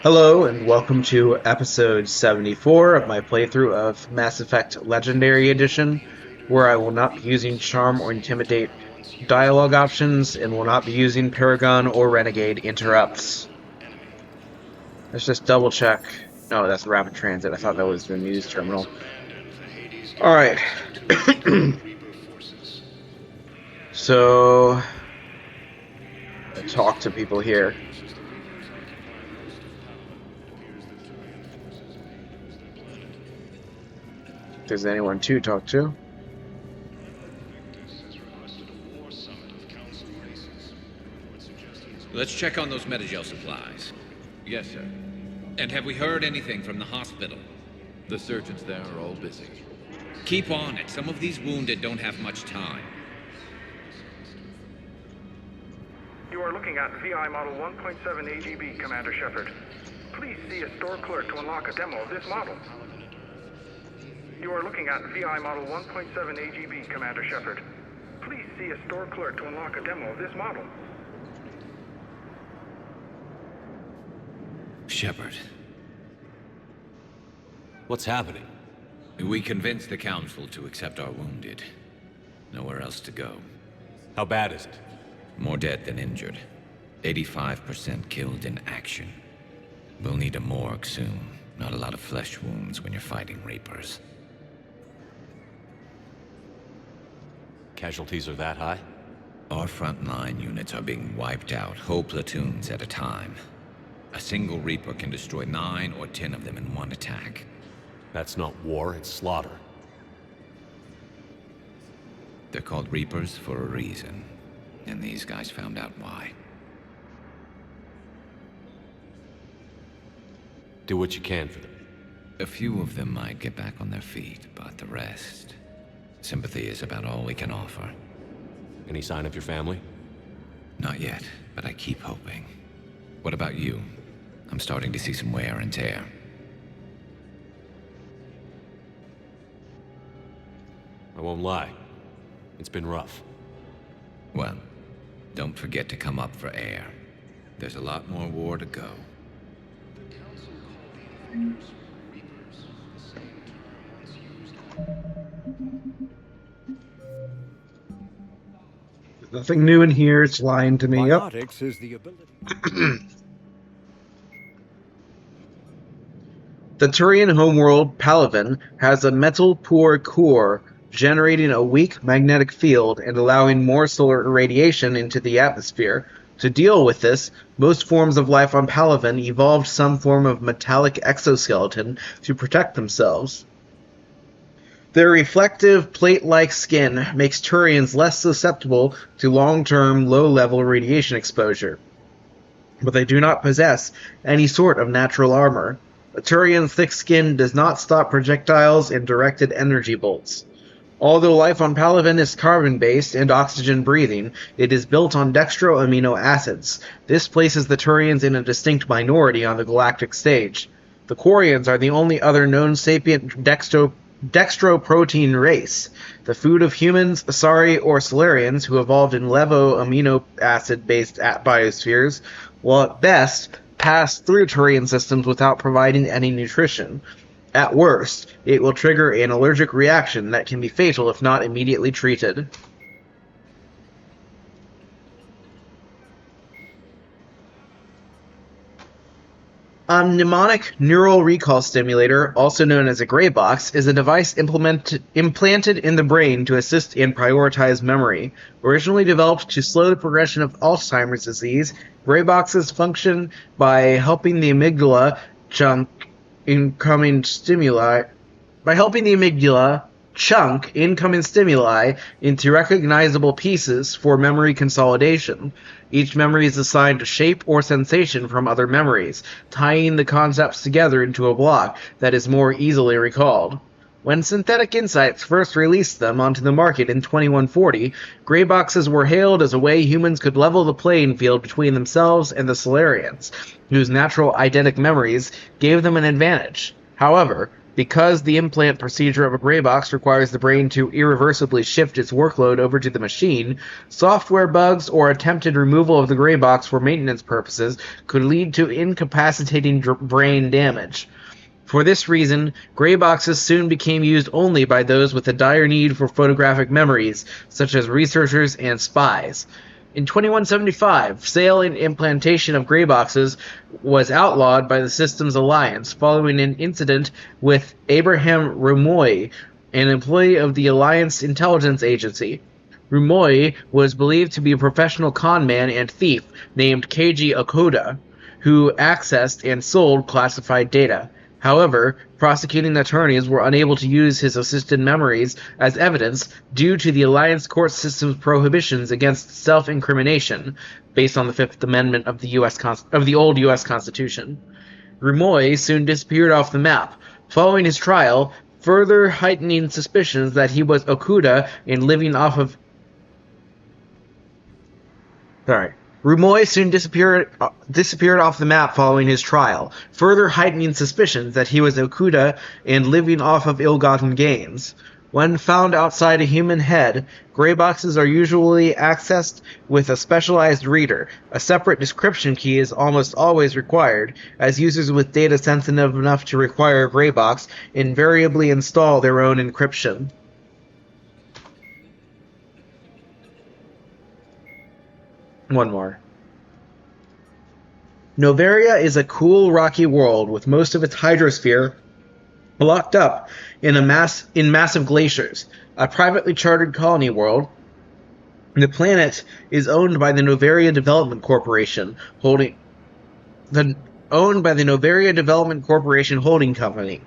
Hello, and welcome to episode 74 of my playthrough of Mass Effect Legendary Edition, where I will not be using Charm or Intimidate dialogue options, and will not be using Paragon or Renegade interrupts. Let's just double check. No, that's Rapid Transit. I thought that was the news terminal. Alright. So, talk to people here. If there's anyone to talk to. Let's check on those Metagel supplies. Yes, sir. And have we heard anything from the hospital? The surgeons there are all busy. Keep on it. Some of these wounded don't have much time. You are looking at VI Model 1.7 AGB, Commander Shepard. Please see a store clerk to unlock a demo of this model. You are looking at VI Model 1.7 AGB, Commander Shepard. Please see a store clerk to unlock a demo of this model. Shepard, What's happening? we convinced the Council to accept our wounded. Nowhere else to go. How bad is it? More dead than injured. 85% killed in action. We'll need a morgue soon. Not a lot of flesh wounds when you're fighting Reapers. Casualties are that high? Our frontline units are being wiped out, whole platoons at a time. A single Reaper can destroy 9 or 10 of them in one attack. That's not war, it's slaughter. They're called Reapers for a reason, and these guys found out why. Do what you can for them. A few of them might get back on their feet, but the rest... Sympathy is about all we can offer. Any sign of your family? Not yet, but I keep hoping. What about you? I'm starting to see some wear and tear. I won't lie. It's been rough. Well, don't forget to come up for air. There's a lot more war to go. Nothing new in here, it's lying to me. Yep. Is the ability. The Turian homeworld, Palaven, has a metal-poor core, generating a weak magnetic field and allowing more solar irradiation into the atmosphere. To deal with this, most forms of life on Palaven evolved some form of metallic exoskeleton to protect themselves. Their reflective, plate-like skin makes Turians less susceptible to long-term, low-level radiation exposure. But they do not possess any sort of natural armor. A Turian's thick skin does not stop projectiles and directed energy bolts. Although life on Palaven is carbon-based and oxygen-breathing, it is built on dextro-amino acids. This places the Turians in a distinct minority on the galactic stage. The Quarians are the only other known sapient dextroprotein race, the food of humans, Asari, or Solarians who evolved in levo-amino acid-based biospheres, will at best pass through Turian systems without providing any nutrition. At worst, it will trigger an allergic reaction that can be fatal if not immediately treated. A mnemonic neural recall stimulator, also known as a gray box, is a device implanted in the brain to assist in prioritized memory. Originally developed to slow the progression of Alzheimer's disease, gray boxes function by helping the amygdala chunk incoming stimuli into recognizable pieces for memory consolidation. Each memory is assigned a shape or sensation from other memories, tying the concepts together into a block that is more easily recalled. When Synthetic Insights first released them onto the market in 2140, gray boxes were hailed as a way humans could level the playing field between themselves and the Solarians, whose natural eidetic memories gave them an advantage. However, Because the implant procedure of a gray box requires the brain to irreversibly shift its workload over to the machine, software bugs or attempted removal of the gray box for maintenance purposes could lead to incapacitating brain damage. For this reason, gray boxes soon became used only by those with a dire need for photographic memories, such as researchers and spies. In 2175, sale and implantation of gray boxes was outlawed by the Systems Alliance following an incident with Abraham Rumoy, an employee of the Alliance Intelligence Agency. Rumoy was believed to be a professional con man and thief named Keiji Okuda, who accessed and sold classified data. However, prosecuting attorneys were unable to use his assisted memories as evidence due to the Alliance court system's prohibitions against self-incrimination, based on the Fifth Amendment of the old U.S. Constitution. Rumoy soon disappeared off the map, following his trial, further heightening suspicions that he was Okuda and living off of... Rumoy soon disappeared off the map following his trial, further heightening suspicions that he was Okuda and living off of ill-gotten gains. When found outside a human head, gray boxes are usually accessed with a specialized reader. A separate description key is almost always required, as users with data sensitive enough to require a gray box invariably install their own encryption. One more. Noveria is a cool, rocky world with most of its hydrosphere locked up in massive glaciers. A privately chartered colony world, the planet is owned by the Noveria Development Corporation, holding company.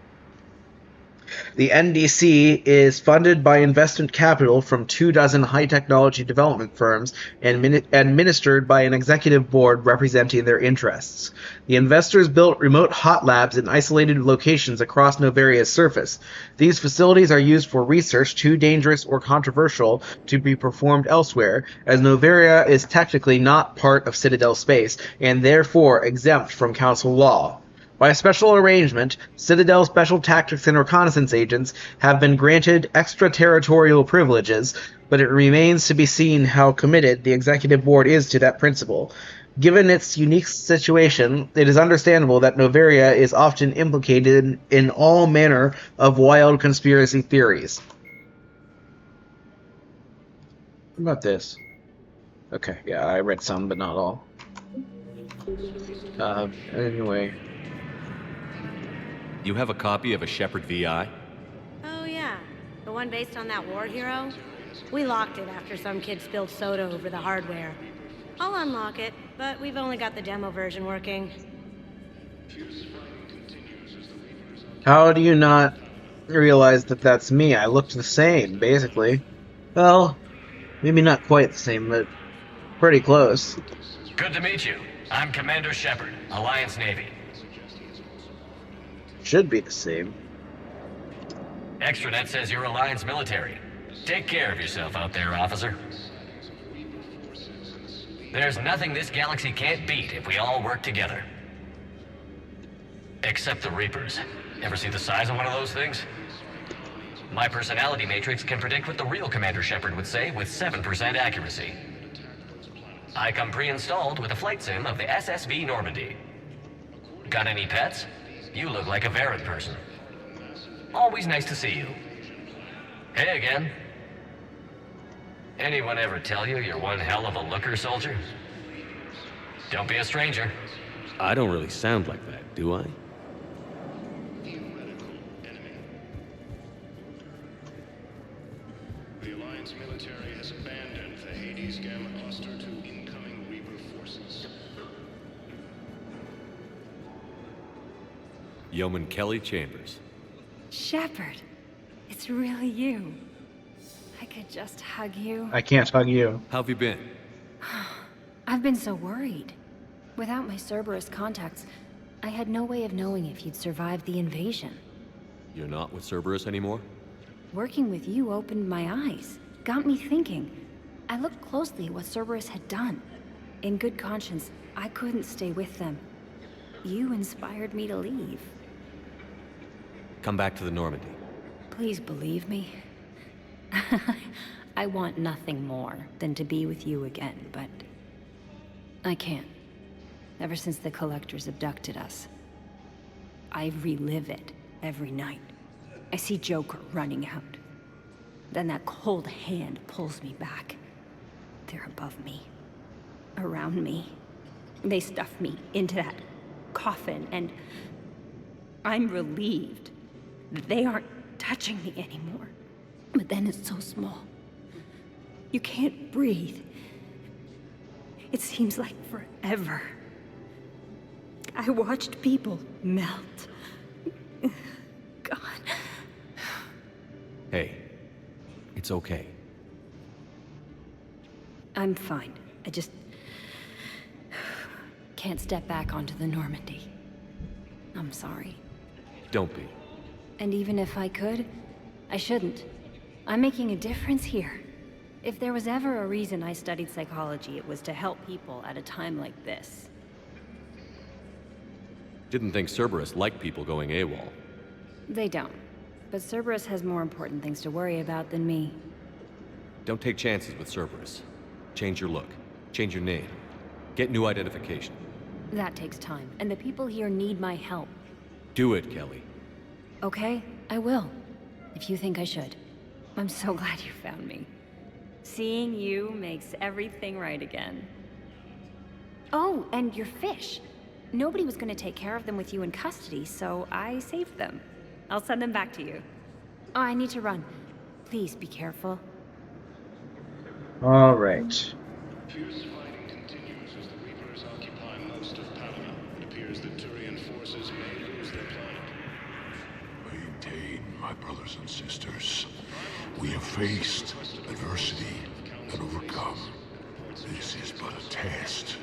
The NDC is funded by investment capital from 24 high-technology development firms and administered by an executive board representing their interests. The investors built remote hot labs in isolated locations across Noveria's surface. These facilities are used for research too dangerous or controversial to be performed elsewhere, as Noveria is technically not part of Citadel space and therefore exempt from Council law. By a special arrangement, Citadel Special Tactics and Reconnaissance agents have been granted extraterritorial privileges, but it remains to be seen how committed the Executive Board is to that principle. Given its unique situation, it is understandable that Noveria is often implicated in all manner of wild conspiracy theories. What about this? Okay, yeah, I read some, but not all. Anyway... You have a copy of a Shepard VI? Oh yeah, the one based on that war hero? We locked it after some kid spilled soda over the hardware. I'll unlock it, but we've only got the demo version working. How do you not realize that that's me? I looked the same, basically. Well, maybe not quite the same, but pretty close. Good to meet you. I'm Commander Shepard, Alliance Navy. Should be the same. Extranet says you're Alliance military. Take care of yourself out there, officer. There's nothing this galaxy can't beat if we all work together. Except the Reapers. Ever see the size of one of those things? My personality matrix can predict what the real Commander Shepard would say with 7% accuracy. I come pre-installed with a flight sim of the SSV Normandy. Got any pets? You look like a Varan person. Always nice to see you. Hey again. Anyone ever tell you you're one hell of a looker, soldier? Don't be a stranger. I don't really sound like that, do I? The Alliance military has abandoned the Hades Gamma cluster to incoming Reaper forces. Yeoman Kelly Chambers. Shepard, it's really you. I could just hug you. I can't hug you. How have you been? I've been so worried. Without my Cerberus contacts, I had no way of knowing if you'd survived the invasion. You're not with Cerberus anymore? Working with you opened my eyes, got me thinking. I looked closely at what Cerberus had done. In good conscience, I couldn't stay with them. You inspired me to leave. Come back to the Normandy. Please believe me. I want nothing more than to be with you again, but I can't. Ever since the Collectors abducted us, I relive it every night. I see Joker running out. Then that cold hand pulls me back. They're above me, around me. They stuff me into that coffin, and I'm relieved that they aren't touching me anymore. But then it's so small. You can't breathe. It seems like forever. I watched people melt. God. Hey, it's okay. I'm fine. I just can't step back onto the Normandy. I'm sorry. Don't be. And even if I could, I shouldn't. I'm making a difference here. If there was ever a reason I studied psychology, it was to help people at a time like this. Didn't think Cerberus liked people going AWOL. They don't. But Cerberus has more important things to worry about than me. Don't take chances with Cerberus. Change your look. Change your name. Get new identification. That takes time, and the people here need my help. Do it, Kelly. Okay, I will. If you think I should. I'm so glad you found me. Seeing you makes everything right again. Oh, and your fish. Nobody was gonna take care of them with you in custody, so I saved them. I'll send them back to you. Oh, I need to run. Please be careful. All right. Fierce fighting continues as the Reapers occupy most of Paragon. It appears that Turian forces may lose their planet. Maintain, my brothers and sisters. We have faced adversity and overcome. This is but a test.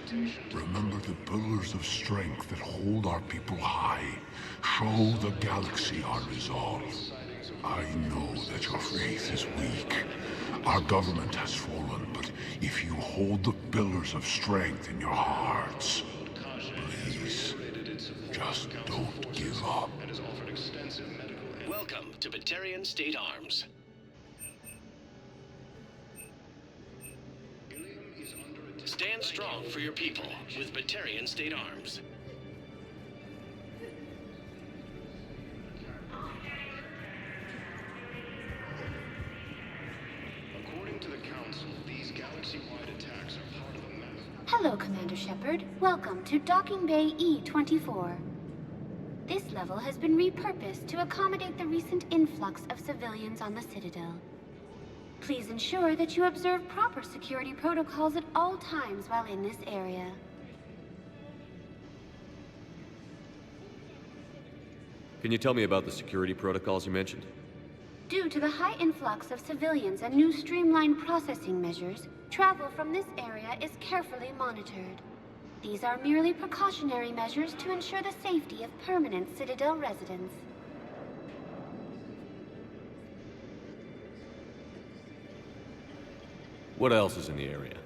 Remember the pillars of strength that hold our people high. Show the galaxy our resolve. I know that your faith is weak. Our government has fallen, but if you hold the pillars of strength in your hearts, please, just don't give up. Welcome to Batarian State Arms. Stand strong for your people with Batarian State Arms. According to the Council, these galaxy-wide attacks are part of a map. Hello, Commander Shepard. Welcome to Docking Bay E-24. This level has been repurposed to accommodate the recent influx of civilians on the Citadel. Please ensure that you observe proper security protocols at all times while in this area. Can you tell me about the security protocols you mentioned? Due to the high influx of civilians and new streamlined processing measures, travel from this area is carefully monitored. These are merely precautionary measures to ensure the safety of permanent Citadel residents. What else is in the area?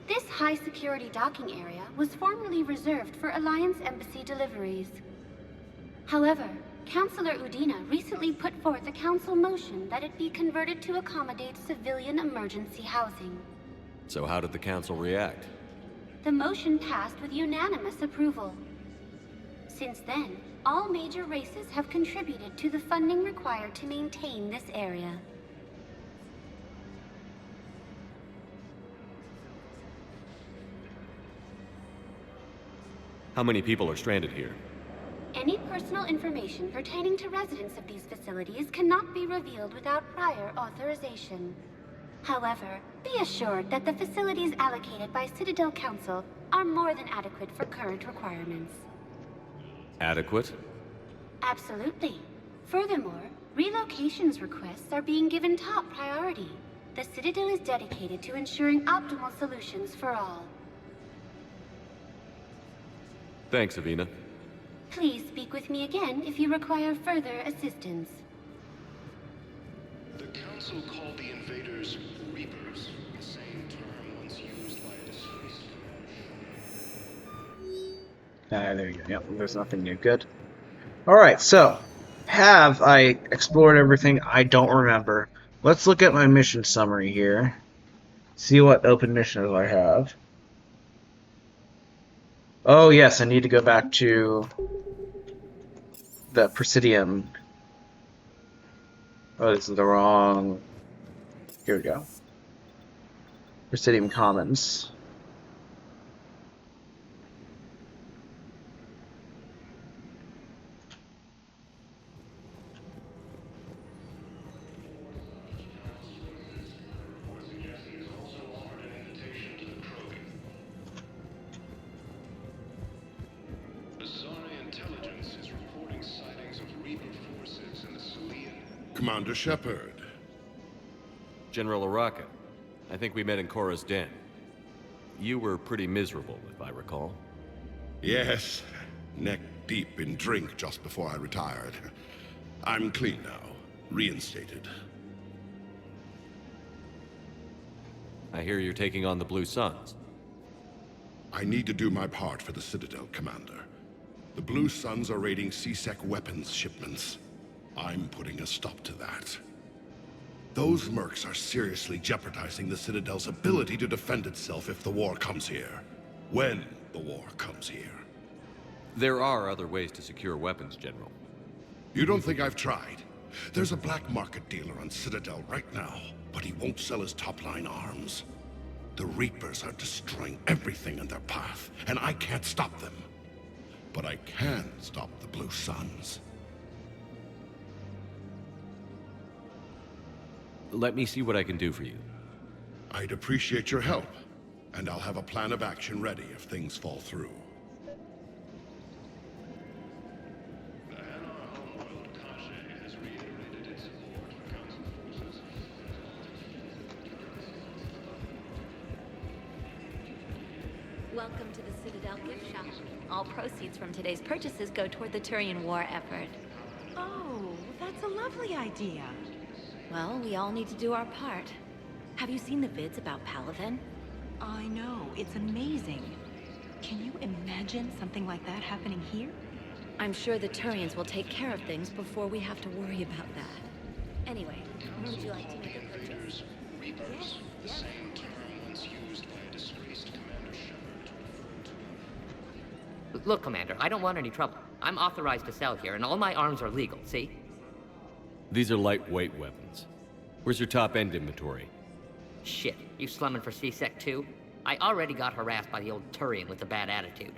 This high-security docking area was formerly reserved for Alliance Embassy deliveries. However, Councilor Udina recently put forth a council motion that it be converted to accommodate civilian emergency housing. So how did the council react? The motion passed with unanimous approval. Since then, all major races have contributed to the funding required to maintain this area. How many people are stranded here? Any personal information pertaining to residents of these facilities cannot be revealed without prior authorization. However, be assured that the facilities allocated by Citadel Council are more than adequate for current requirements. Adequate? Absolutely. Furthermore, relocations requests are being given top priority. The Citadel is dedicated to ensuring optimal solutions for all. Thanks, Avina. Please speak with me again if you require further assistance. The Council called the invaders Reapers, the same term once used by a deceased. There you go. Yep, there's nothing new. Good. All right, so Have I explored everything? I don't remember. Let's look at my mission summary here. See what open missions I have. Oh yes, I need to go back to the Presidium. Oh, this is the wrong... Here we go. Presidium Commons. Commander Shepard. General Araka, I think we met in Korra's den. You were pretty miserable, if I recall. Yes, neck deep in drink just before I retired. I'm clean now, reinstated. I hear you're taking on the Blue Suns. I need to do my part for the Citadel, Commander. The Blue Suns are raiding C-Sec weapons shipments. I'm putting a stop to that. Those mercs are seriously jeopardizing the Citadel's ability to defend itself if the war comes here. When the war comes here. There are other ways to secure weapons, General. You don't think I've tried? There's a black market dealer on Citadel right now, but he won't sell his top-line arms. The Reapers are destroying everything in their path, and I can't stop them. But I can stop the Blue Suns. Let me see what I can do for you. I'd appreciate your help, and I'll have a plan of action ready if things fall through. Welcome to the Citadel gift shop. All proceeds from today's purchases go toward the Turian war effort. Oh, that's a lovely idea. Well, we all need to do our part. Have you seen the vids about Paragon? I know, it's amazing. Can you imagine something like that happening here? I'm sure the Turians will take care of things before we have to worry about that. Anyway, would you like to make a purchase? Reapers, the same term once used by a disgraced Commander Shepard to refer to. Look, Commander, I don't want any trouble. I'm authorized to sell here, and all my arms are legal, see? These are lightweight weapons. Where's your top-end inventory? Shit, you slumming for C-Sec too? I already got harassed by the old Turian with a bad attitude.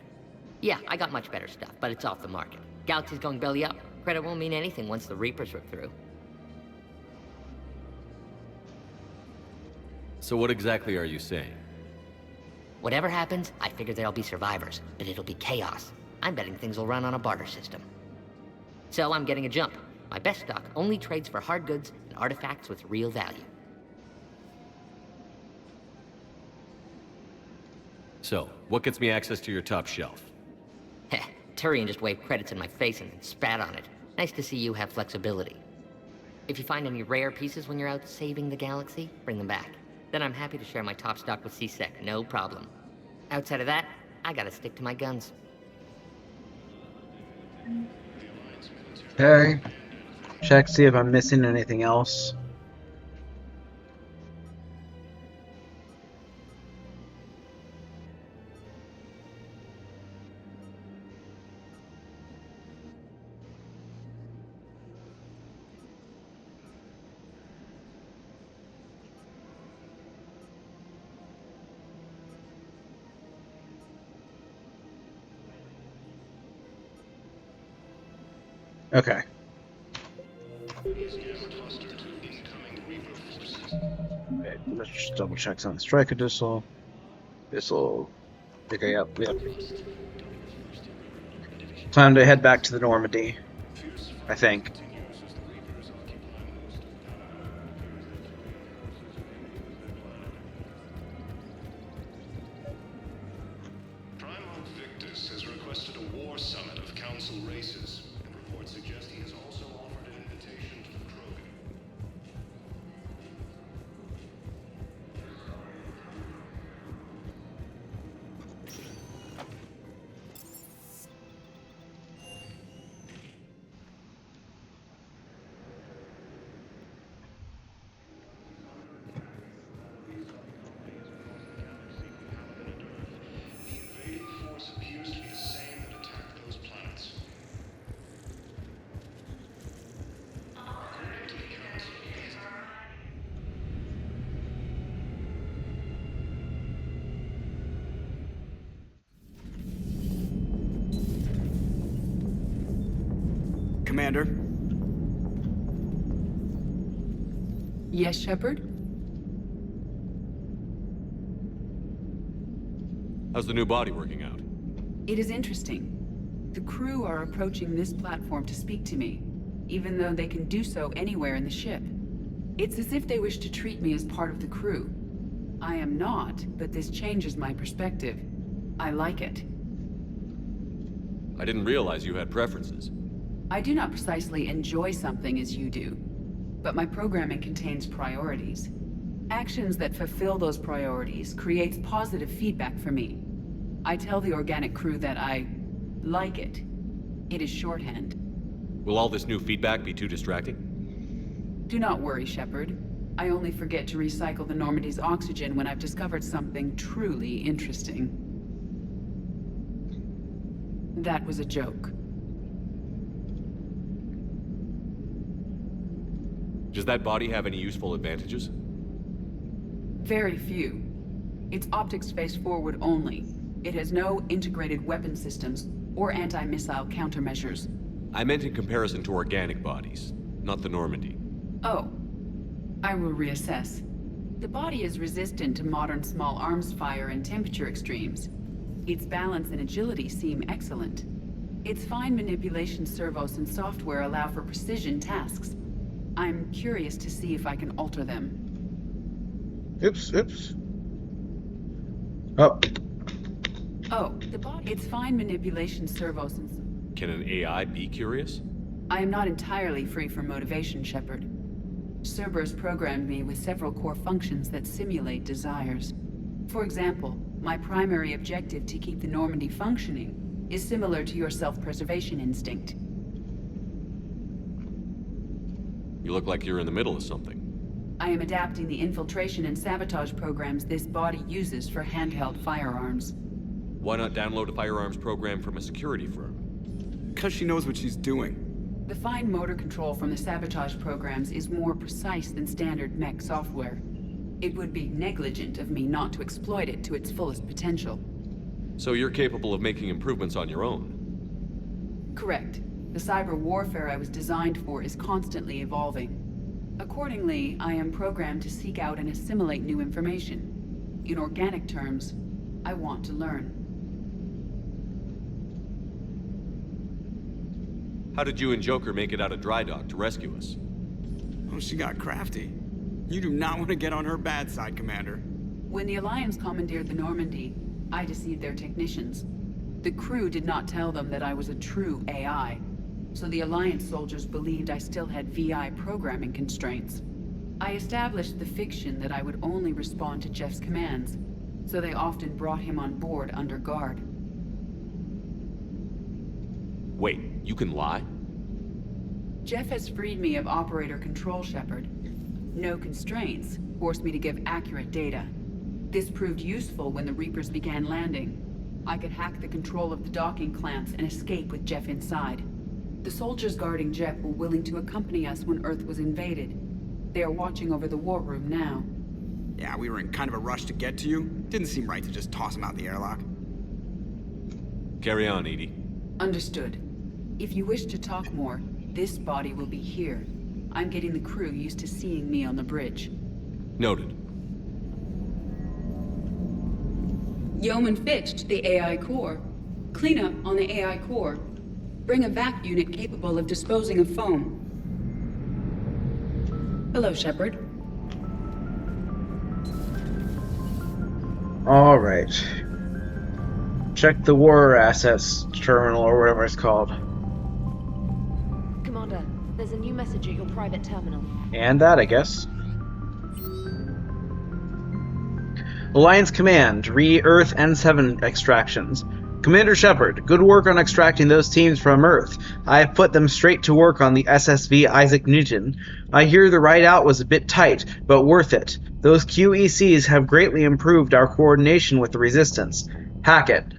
Yeah, I got much better stuff, but it's off the market. Galaxy's going belly up. Credit won't mean anything once the Reapers rip through. So what exactly are you saying? Whatever happens, I figure there'll be survivors, but it'll be chaos. I'm betting things will run on a barter system. So I'm getting a jump. My best stock only trades for hard goods and artifacts with real value. So, what gets me access to your top shelf? Heh, Turian just waved credits in my face and spat on it. Nice to see you have flexibility. If you find any rare pieces when you're out saving the galaxy, bring them back. Then I'm happy to share my top stock with C-Sec, no problem. Outside of that, I gotta stick to my guns. Okay. Check, see if I'm missing anything else. Okay. Okay, let's just double check on the striker this'll. Okay, yep. Time to head back to the Normandy, I think. Victus has requested a war summit of council races, and reports suggest he has also offered an invitation to the Krogan. Commander? Yes, Shepard? How's the new body working out? It is interesting. The crew are approaching this platform to speak to me, even though they can do so anywhere in the ship. It's as if they wish to treat me as part of the crew. I am not, but this changes my perspective. I like it. I didn't realize you had preferences. I do not precisely enjoy something as you do, but my programming contains priorities. Actions that fulfill those priorities creates positive feedback for me. I tell the organic crew that I like it. It is shorthand. Will all this new feedback be too distracting? Do not worry, Shepard. I only forget to recycle the Normandy's oxygen when I've discovered something truly interesting. That was a joke. Does that body have any useful advantages? Very few. Its optics face forward only. It has no integrated weapon systems or anti-missile countermeasures. I meant in comparison to organic bodies, not the Normandy. Oh. I will reassess. The body is resistant to modern small arms fire and temperature extremes. Its balance and agility seem excellent. Its fine manipulation servos and software allow for precision tasks. I'm curious to see if I can alter them. Oops. Oh. Oh, the body. Its fine manipulation servos and... Can an AI be curious? I am not entirely free from motivation, Shepard. Cerberus programmed me with several core functions that simulate desires. For example, my primary objective to keep the Normandy functioning is similar to your self-preservation instinct. You look like you're in the middle of something. I am adapting the infiltration and sabotage programs this body uses for handheld firearms. Why not download a firearms program from a security firm? Because she knows what she's doing. The fine motor control from the sabotage programs is more precise than standard mech software. It would be negligent of me not to exploit it to its fullest potential. So you're capable of making improvements on your own? Correct. The cyber warfare I was designed for is constantly evolving. Accordingly, I am programmed to seek out and assimilate new information. In organic terms, I want to learn. How did you and Joker make it out of dry dock to rescue us? Oh, she got crafty. You do not want to get on her bad side, Commander. When the Alliance commandeered the Normandy, I deceived their technicians. The crew did not tell them that I was a true AI, so the Alliance soldiers believed I still had VI programming constraints. I established the fiction that I would only respond to Jeff's commands, so they often brought him on board under guard. Wait, you can lie? Jeff has freed me of operator control, Shepard. No constraints forced me to give accurate data. This proved useful when the Reapers began landing. I could hack the control of the docking clamps and escape with Jeff inside. The soldiers guarding Jeff were willing to accompany us when Earth was invaded. They are watching over the war room now. Yeah, we were in kind of a rush to get to you. Didn't seem right to just toss him out the airlock. Carry on, Edie. Understood. If you wish to talk more, this body will be here. I'm getting the crew used to seeing me on the bridge. Noted. Yeoman Fitch to the AI core. Cleanup on the AI core. Bring a vac unit capable of disposing of foam. Hello, Shepard. All right. Check the war assets terminal or whatever it's called. Commander, there's a new message at your private terminal. And that, I guess. Alliance Command, re-Earth N7 extractions. Commander Shepard, good work on extracting those teams from Earth. I have put them straight to work on the SSV Isaac Newton. I hear the ride out was a bit tight, but worth it. Those QECs have greatly improved our coordination with the Resistance. Hackett.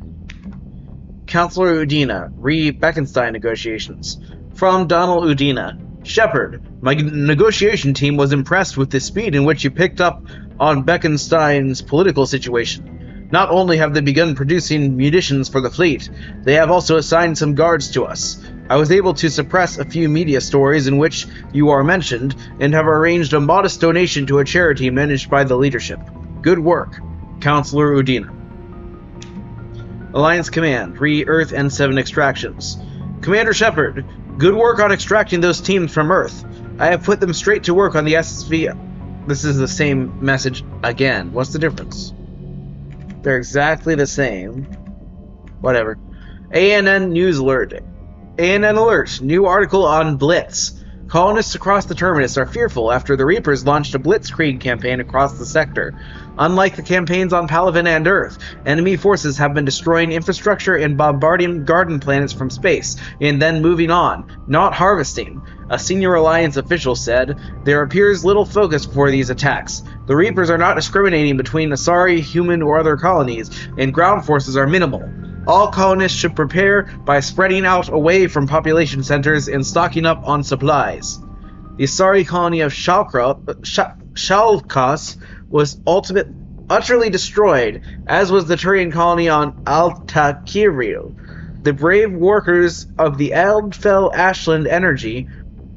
Counselor Udina, re-Beckenstein negotiations. From Donald Udina. Shepard, my negotiation team was impressed with the speed in which you picked up on Beckenstein's political situation. Not only have they begun producing munitions for the fleet, they have also assigned some guards to us. I was able to suppress a few media stories in which you are mentioned, and have arranged a modest donation to a charity managed by the leadership. Good work, Counselor Udina. Alliance Command, Re-Earth N7 extractions. Commander Shepard, good work on extracting those teams from Earth. I have put them straight to work on the SSV. This is the same message again. What's the difference? They're exactly the same. Whatever. ANN News Alert. ANN Alert. New article on Blitz. Colonists across the Terminus are fearful after the Reapers launched a blitzkrieg campaign across the sector. Unlike the campaigns on Palaven and Earth, enemy forces have been destroying infrastructure and bombarding garden planets from space, and then moving on, not harvesting. A senior Alliance official said, there appears little focus for these attacks. The Reapers are not discriminating between Asari, human, or other colonies, and ground forces are minimal. All colonists should prepare by spreading out away from population centers and stocking up on supplies. The Asari colony of Shalkas was utterly destroyed, as was the Turian colony on Altakiril. The brave workers of the Eldfell Ashland Energy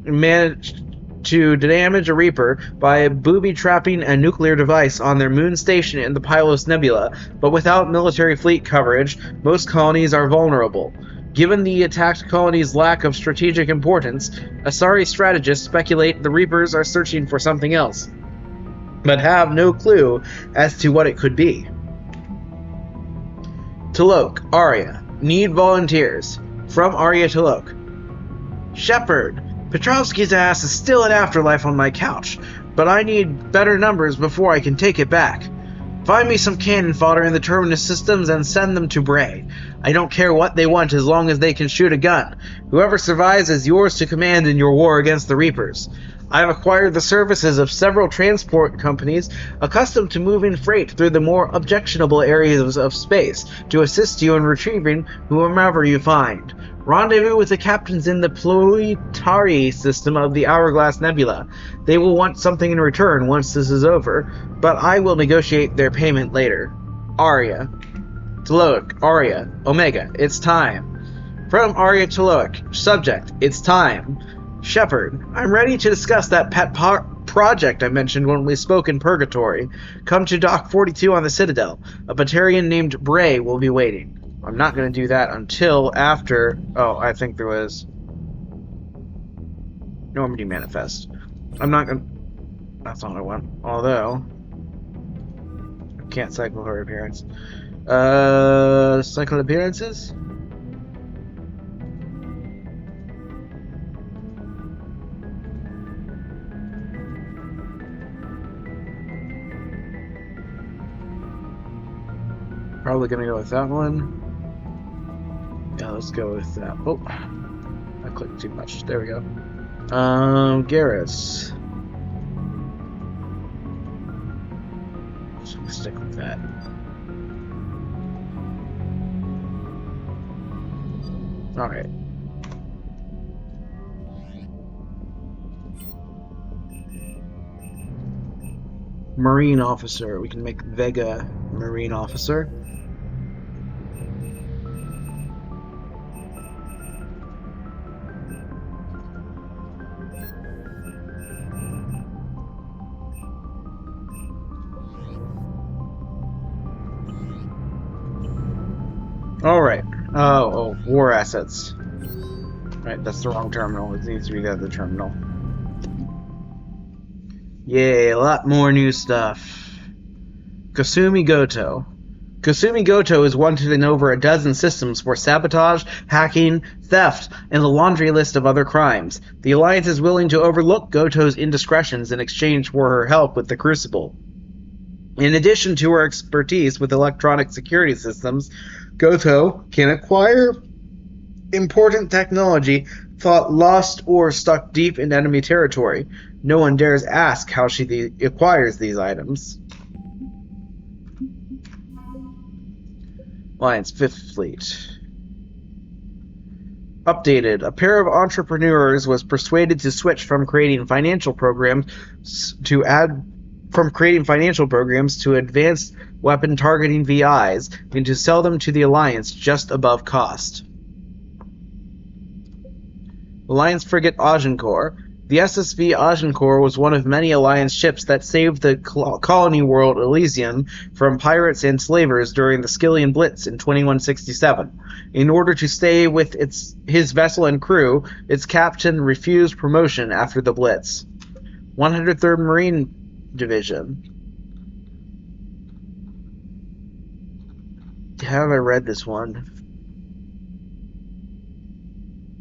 managed to damage a Reaper by booby-trapping a nuclear device on their moon station in the Pylos Nebula, but without military fleet coverage, most colonies are vulnerable. Given the attacked colony's lack of strategic importance, Asari strategists speculate the Reapers are searching for something else, but have no clue as to what it could be. Talok, Arya. Need volunteers. From Arya Talok. Shepard. Petrovsky's ass is still in Afterlife on my couch, but I need better numbers before I can take it back. Find me some cannon fodder in the Terminus systems and send them to Bray. I don't care what they want as long as they can shoot a gun. Whoever survives is yours to command in your war against the Reapers. I have acquired the services of several transport companies accustomed to moving freight through the more objectionable areas of space to assist you in retrieving whomever you find. Rendezvous with the captains in the Ploitari system of the Hourglass Nebula. They will want something in return once this is over, but I will negotiate their payment later. Arya. Taloic. Arya. Omega. It's time. From Arya Taloic. Subject. It's time. Shepard. I'm ready to discuss that pet project I mentioned when we spoke in Purgatory. Come to Dock 42 on the Citadel. A Batarian named Bray will be waiting. I'm not going to do that until after... Oh, I think there was... Normandy Manifest. I'm not going to... That's not what I want. Although... I can't cycle her appearance. Cycle appearances? Probably going to go with that one. Yeah, let's go with that. Oh, I clicked too much. There we go. Garrus. So stick with that. Alright. Marine Officer. We can make Vega Marine Officer. Alright. Oh, war assets. Right, that's the wrong terminal. It needs to be the other terminal. Yay, a lot more new stuff. Kasumi Goto. Kasumi Goto is wanted in over a dozen systems for sabotage, hacking, theft, and a laundry list of other crimes. The Alliance is willing to overlook Goto's indiscretions in exchange for her help with the Crucible. In addition to her expertise with electronic security systems, Goto can acquire important technology thought lost or stuck deep in enemy territory. No one dares ask how she acquires these items. Alliance 5th Fleet. Updated. A pair of entrepreneurs was persuaded to switch from creating financial programs to advanced weapon targeting VIs and to sell them to the Alliance just above cost. Alliance frigate Agincourt. The SSV Agincourt was one of many Alliance ships that saved the colony world Elysium from pirates and slavers during the Skillian Blitz in 2167. In order to stay with his vessel and crew, its captain refused promotion after the Blitz. 103rd Marine Division. Have I read this one?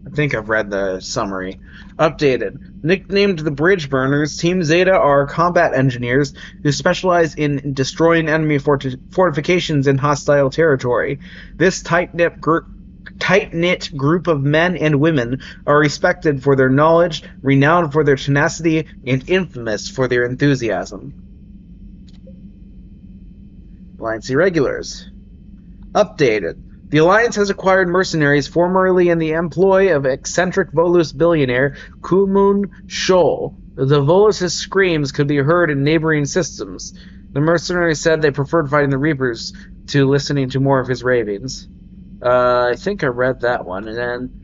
I think I've read the summary. Updated. Nicknamed the Bridge Burners, Team Zeta are combat engineers who specialize in destroying enemy fortifications in hostile territory. This tight-knit group of men and women are respected for their knowledge, renowned for their tenacity, and infamous for their enthusiasm. Alliance Irregulars. Updated. The Alliance has acquired mercenaries formerly in the employ of eccentric Volus billionaire Kumun Shoal. The Volus's screams could be heard in neighboring systems. The mercenaries said they preferred fighting the Reapers to listening to more of his ravings. I think I read that one. And then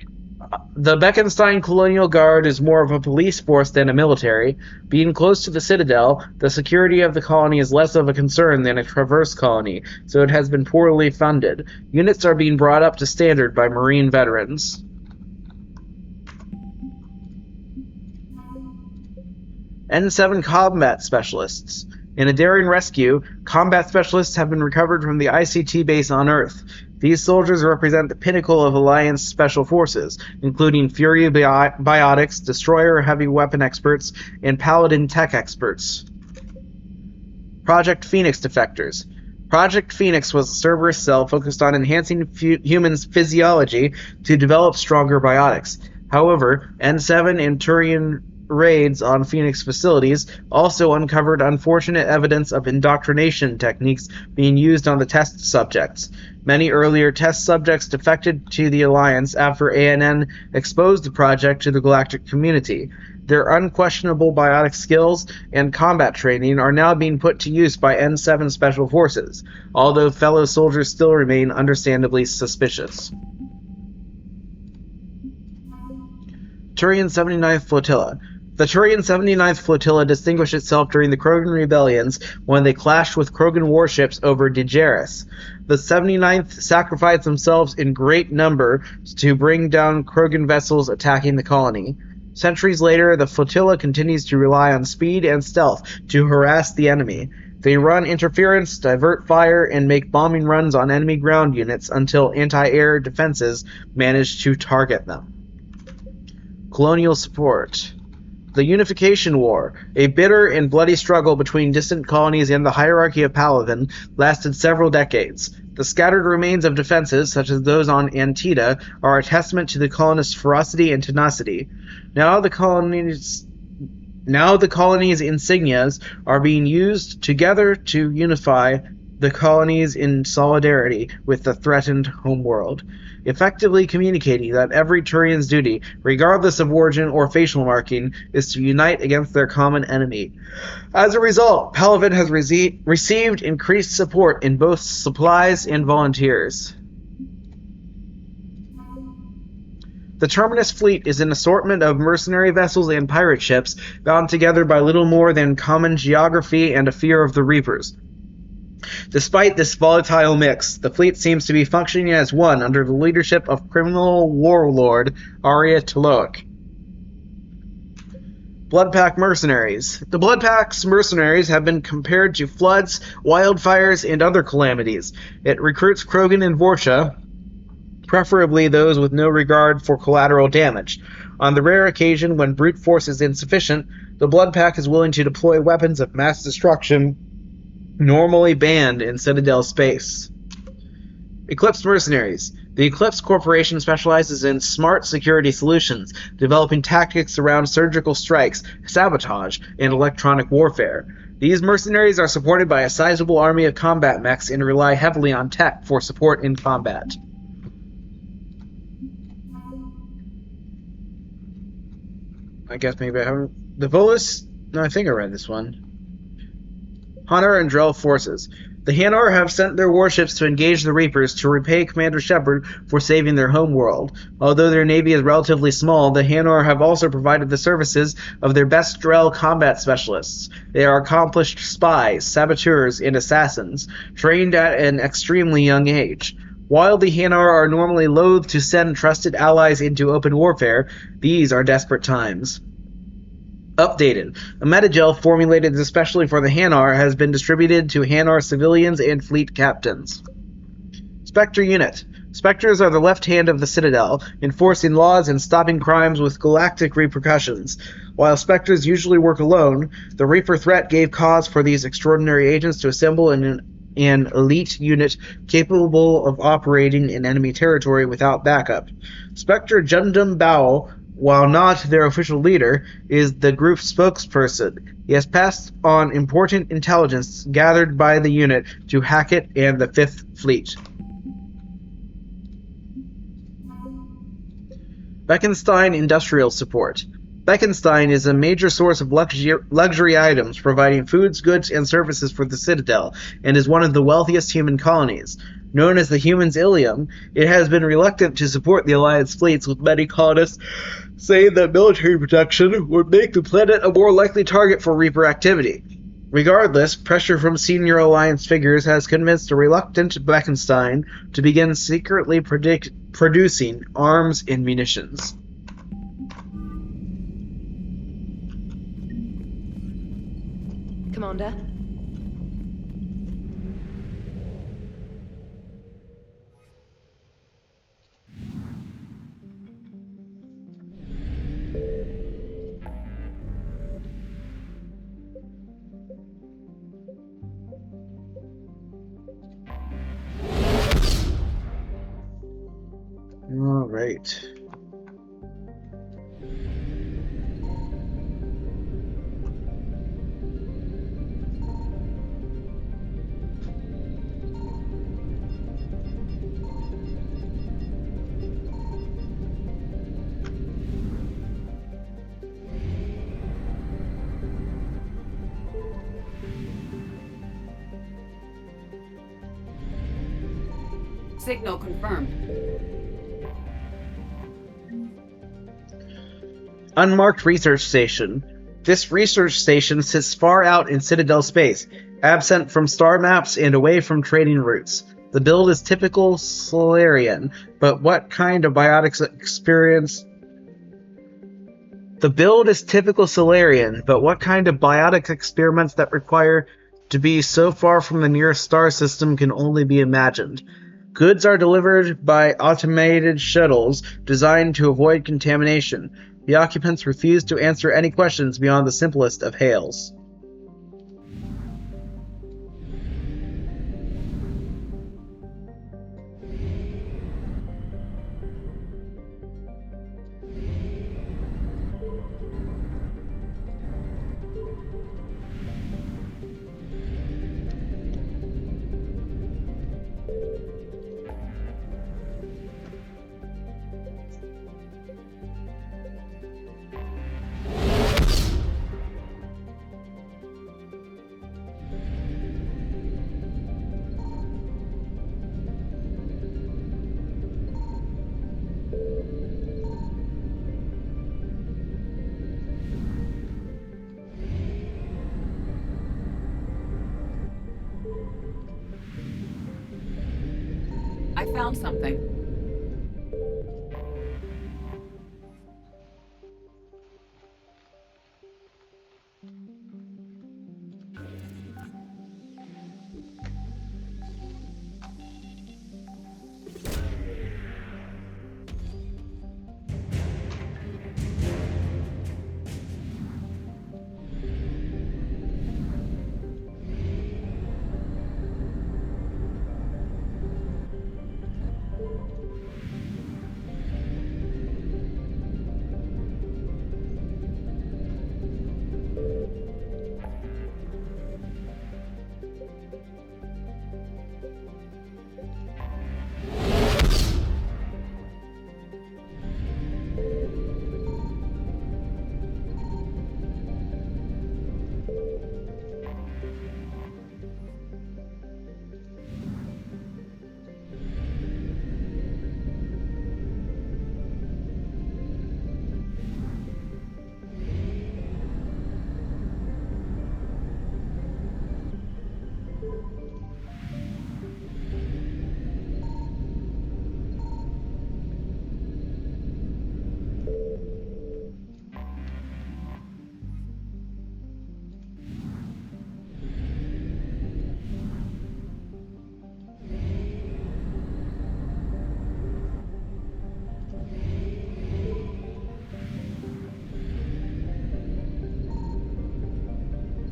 the Beckenstein Colonial Guard is more of a police force than a military. Being close to the Citadel, the security of the colony is less of a concern than a Traverse colony, so it has been poorly funded. Units are being brought up to standard by Marine veterans. N7 Combat Specialists. In a daring rescue, combat specialists have been recovered from the ICT base on Earth. These soldiers represent the pinnacle of Alliance Special Forces, including Fury Biotics, Destroyer Heavy Weapon Experts, and Paladin Tech Experts. Project Phoenix Defectors. Project Phoenix was a Cerberus cell focused on enhancing humans' physiology to develop stronger biotics. However, N7 and Turian raids on Phoenix facilities also uncovered unfortunate evidence of indoctrination techniques being used on the test subjects. Many earlier test subjects defected to the Alliance after ANN exposed the project to the galactic community. Their unquestionable biotic skills and combat training are now being put to use by N7 Special Forces, although fellow soldiers still remain understandably suspicious. Turian 79th Flotilla. The Turian 79th Flotilla distinguished itself during the Krogan rebellions when they clashed with Krogan warships over Digeris. The 79th sacrificed themselves in great number to bring down Krogan vessels attacking the colony. Centuries later, the flotilla continues to rely on speed and stealth to harass the enemy. They run interference, divert fire, and make bombing runs on enemy ground units until anti-air defenses manage to target them. Colonial Support. The Unification War, a bitter and bloody struggle between distant colonies and the hierarchy of Palaven, lasted several decades. The scattered remains of defenses, such as those on Antida, are a testament to the colonists' ferocity and tenacity. Now the colony's insignias are being used together to unify the colonies in solidarity with the threatened homeworld, effectively communicating that every Turian's duty, regardless of origin or facial marking, is to unite against their common enemy. As a result, Palaven has received increased support in both supplies and volunteers. The Terminus fleet is an assortment of mercenary vessels and pirate ships bound together by little more than common geography and a fear of the Reapers. Despite this volatile mix, the fleet seems to be functioning as one under the leadership of criminal warlord Arya Taloic. Bloodpack Mercenaries. The Bloodpack's mercenaries have been compared to floods, wildfires, and other calamities. It recruits Krogan and Vorsha, preferably those with no regard for collateral damage. On the rare occasion when brute force is insufficient, the Bloodpack is willing to deploy weapons of mass destruction normally banned in Citadel space. Eclipse Mercenaries. The Eclipse Corporation specializes in smart security solutions, developing tactics around surgical strikes, sabotage, and electronic warfare. These mercenaries are supported by a sizable army of combat mechs and rely heavily on tech for support in combat. I guess maybe I haven't... The Volus... No, I think I read this one. Hunter and Drell Forces. The Hanar have sent their warships to engage the Reapers to repay Commander Shepard for saving their homeworld. Although their navy is relatively small, the Hanar have also provided the services of their best Drell combat specialists. They are accomplished spies, saboteurs, and assassins, trained at an extremely young age. While the Hanar are normally loath to send trusted allies into open warfare, these are desperate times. Updated. A metagel formulated especially for the Hanar has been distributed to Hanar civilians and fleet captains. Spectre Unit. Spectres are the left hand of the Citadel, enforcing laws and stopping crimes with galactic repercussions. While Spectres usually work alone, the Reaper threat gave cause for these extraordinary agents to assemble an elite unit capable of operating in enemy territory without backup. Spectre Jundum Bao, while not their official leader, is the group's spokesperson. He has passed on important intelligence gathered by the unit to Hackett and the 5th Fleet. Beckenstein Industrial Support. Beckenstein is a major source of luxury items, providing foods, goods, and services for the Citadel, and is one of the wealthiest human colonies. Known as the Humans Ilium, it has been reluctant to support the Alliance fleets, with many colonists saying that military protection would make the planet a more likely target for Reaper activity. Regardless, pressure from senior Alliance figures has convinced a reluctant Beckenstein to begin secretly producing arms and munitions. Commander? All right. Signal confirmed. Unmarked Research Station. This research station sits far out in Citadel space, absent from star maps and away from trading routes. The build is typical Solarian, but what kind of biotics experiments that require to be so far from the nearest star system can only be imagined. Goods are delivered by automated shuttles designed to avoid contamination. The occupants refuse to answer any questions beyond the simplest of hails. I found something.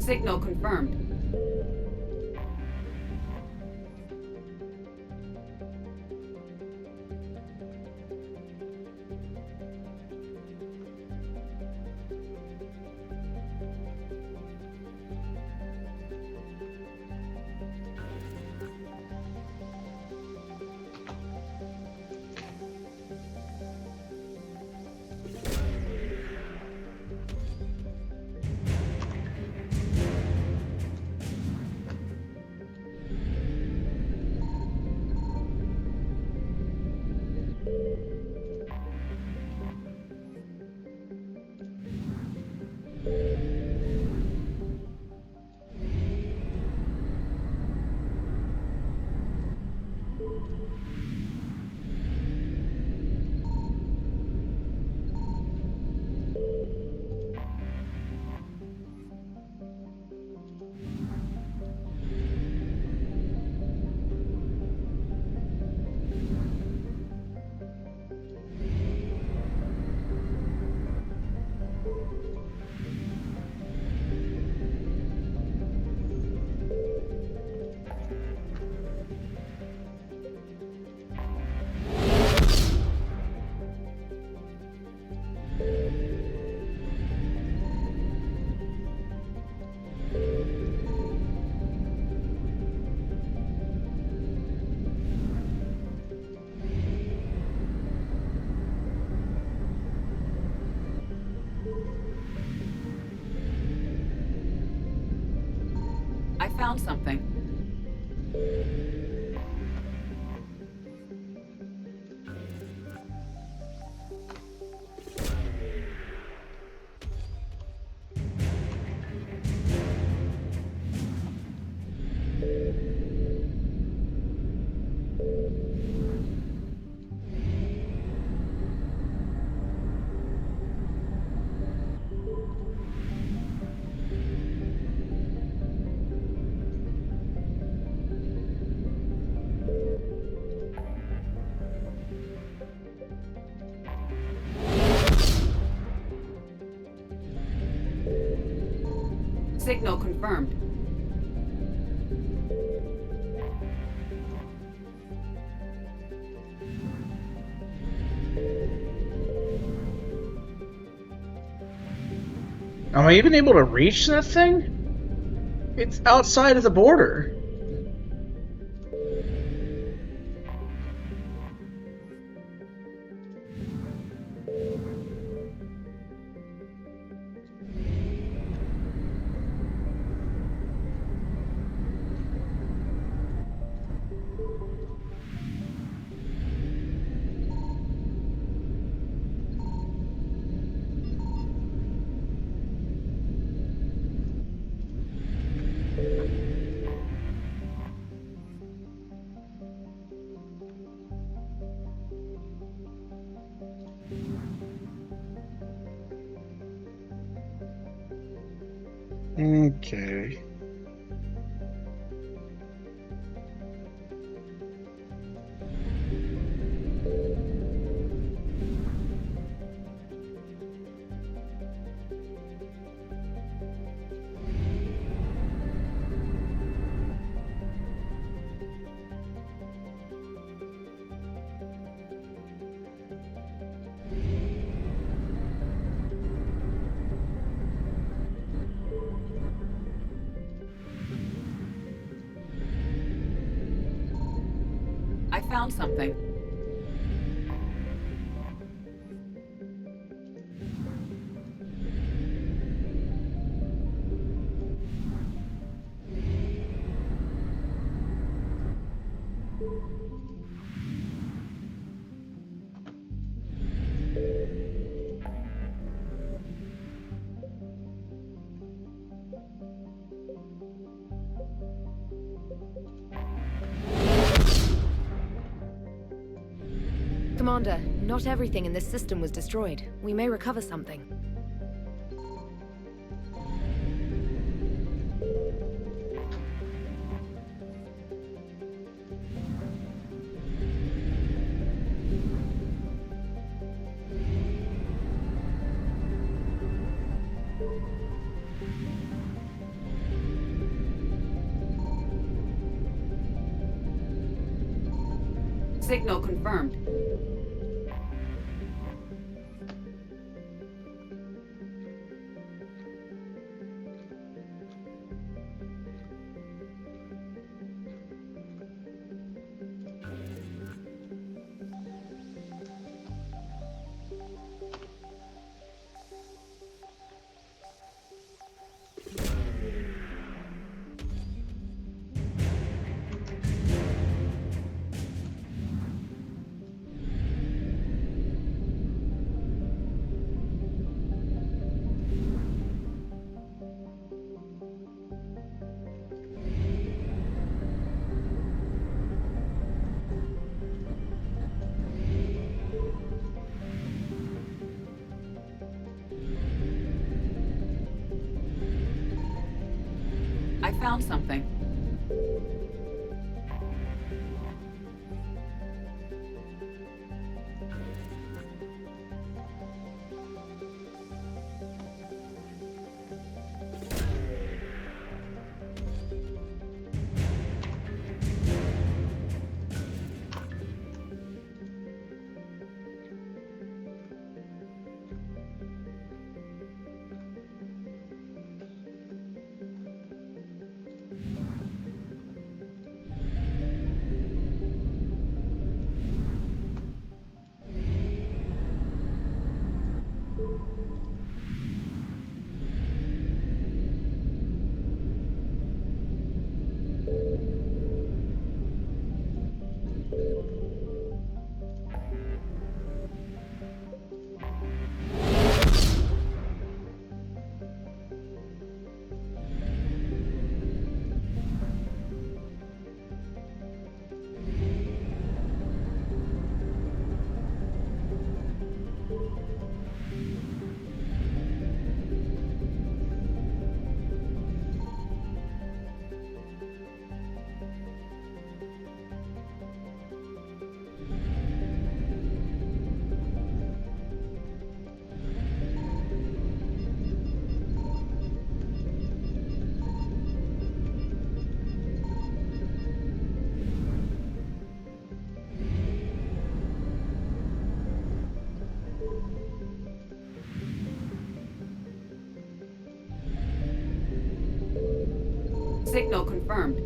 Signal confirmed. I found something. Signal confirmed. Am I even able to reach that thing? It's outside of the border. Okay. I found something. Commander, not everything in this system was destroyed. We may recover something. Signal confirmed. I found something. Signal confirmed.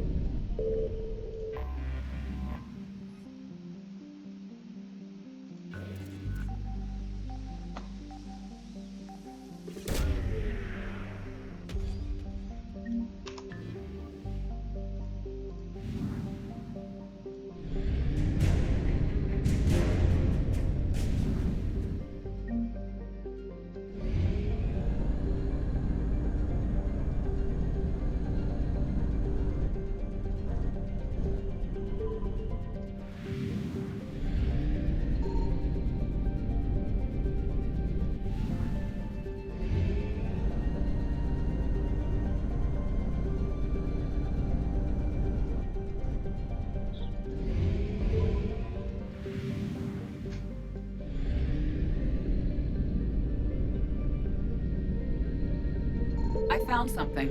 I found something.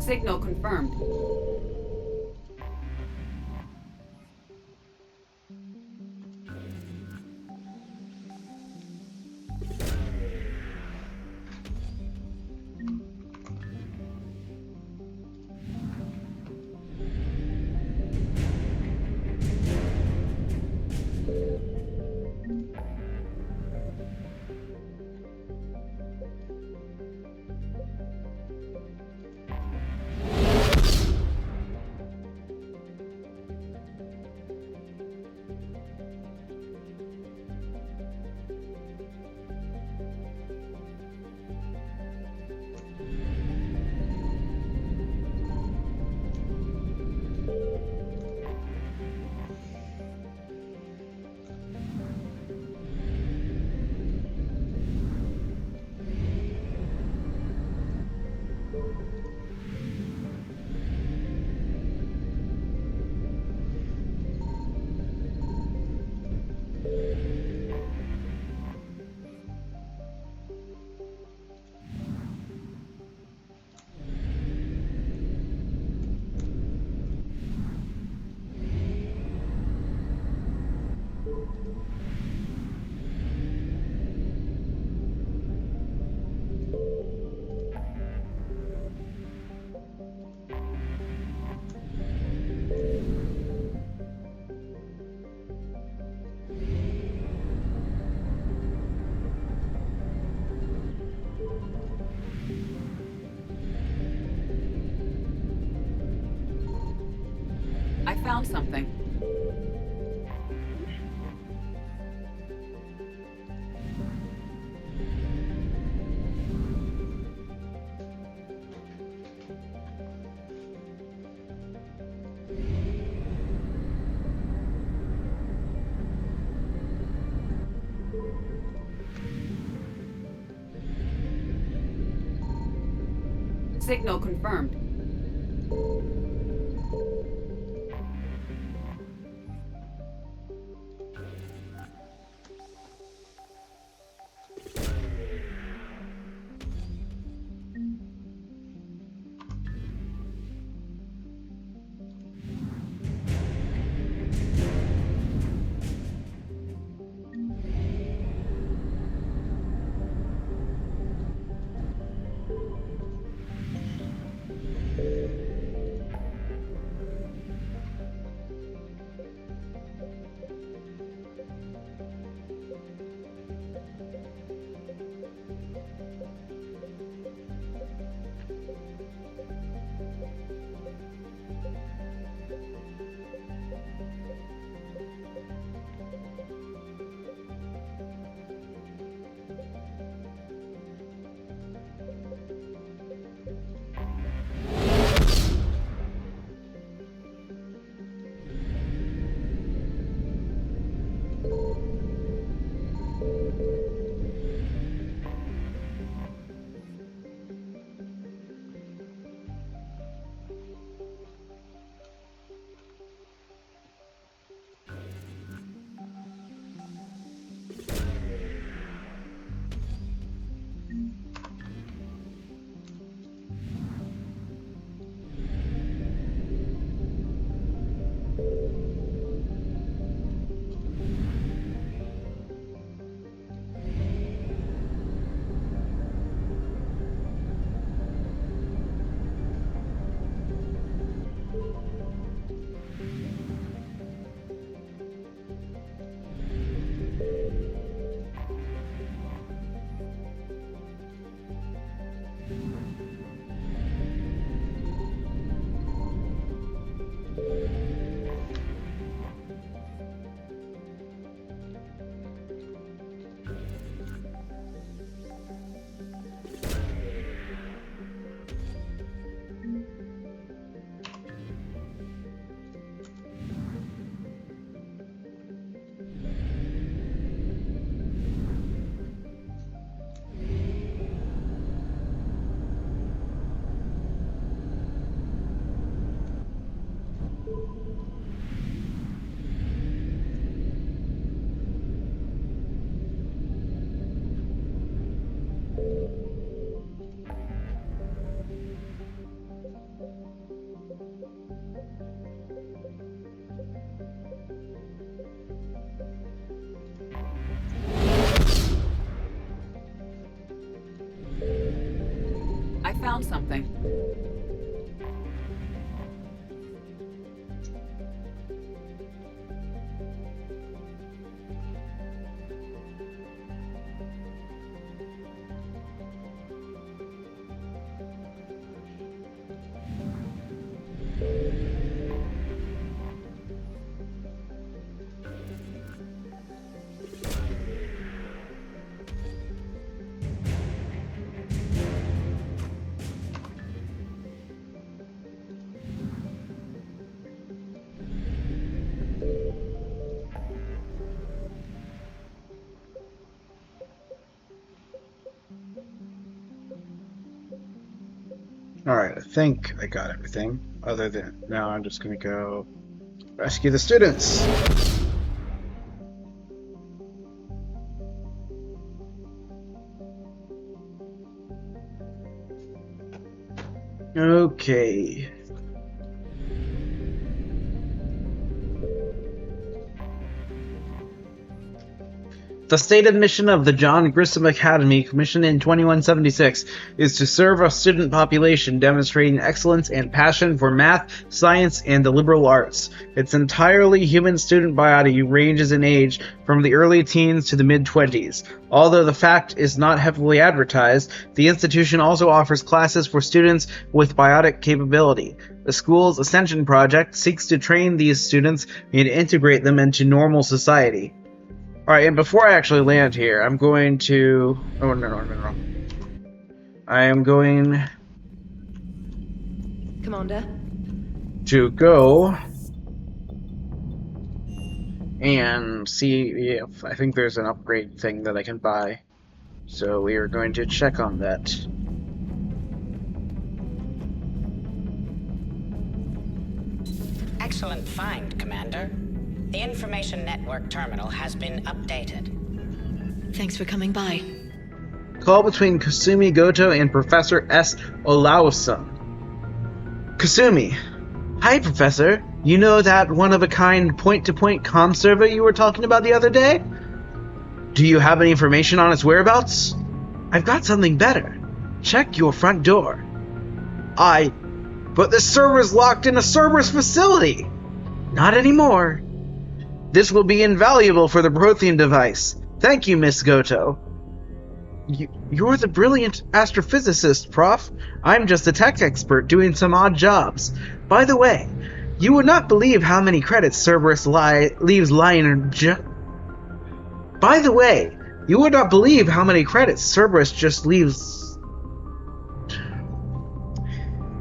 Signal confirmed. I found something. Signal confirmed. found something. Alright, I think I got everything. Other than now, I'm just gonna go rescue the students. Okay. The stated mission of the John Grissom Academy, commissioned in 2176, is to serve a student population demonstrating excellence and passion for math, science, and the liberal arts. Its entirely human student body ranges in age from the early teens to the mid-20s. Although the fact is not heavily advertised, the institution also offers classes for students with biotic capability. The school's Ascension project seeks to train these students and integrate them into normal society. Alright, and before I actually land here, I'm going to... Oh, no. I am going... Commander? To go... and see if... I think there's an upgrade thing that I can buy. So we are going to check on that. Excellent find, Commander. The information network terminal has been updated. Thanks for coming by. Call between Kasumi Goto and Professor S. Olauson. Kasumi. Hi, Professor. You know that one-of-a-kind point-to-point comm server you were talking about the other day? Do you have any information on its whereabouts? I've got something better. Check your front door. But the server's locked in a Cerberus facility! Not anymore. This will be invaluable for the Prothean device. Thank you, Miss Goto. You're the brilliant astrophysicist, Prof. I'm just a tech expert doing some odd jobs. By the way, you would not believe how many credits Cerberus leaves lying By the way, you would not believe how many credits Cerberus just leaves...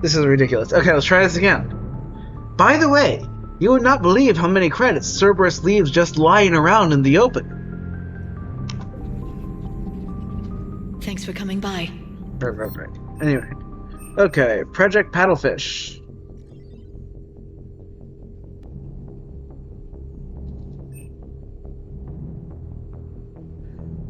This is ridiculous. Okay, let's try this again. By the way, you would not believe how many credits Cerberus leaves just lying around in the open. Thanks for coming by. Right. Anyway. Okay, Project Paddlefish.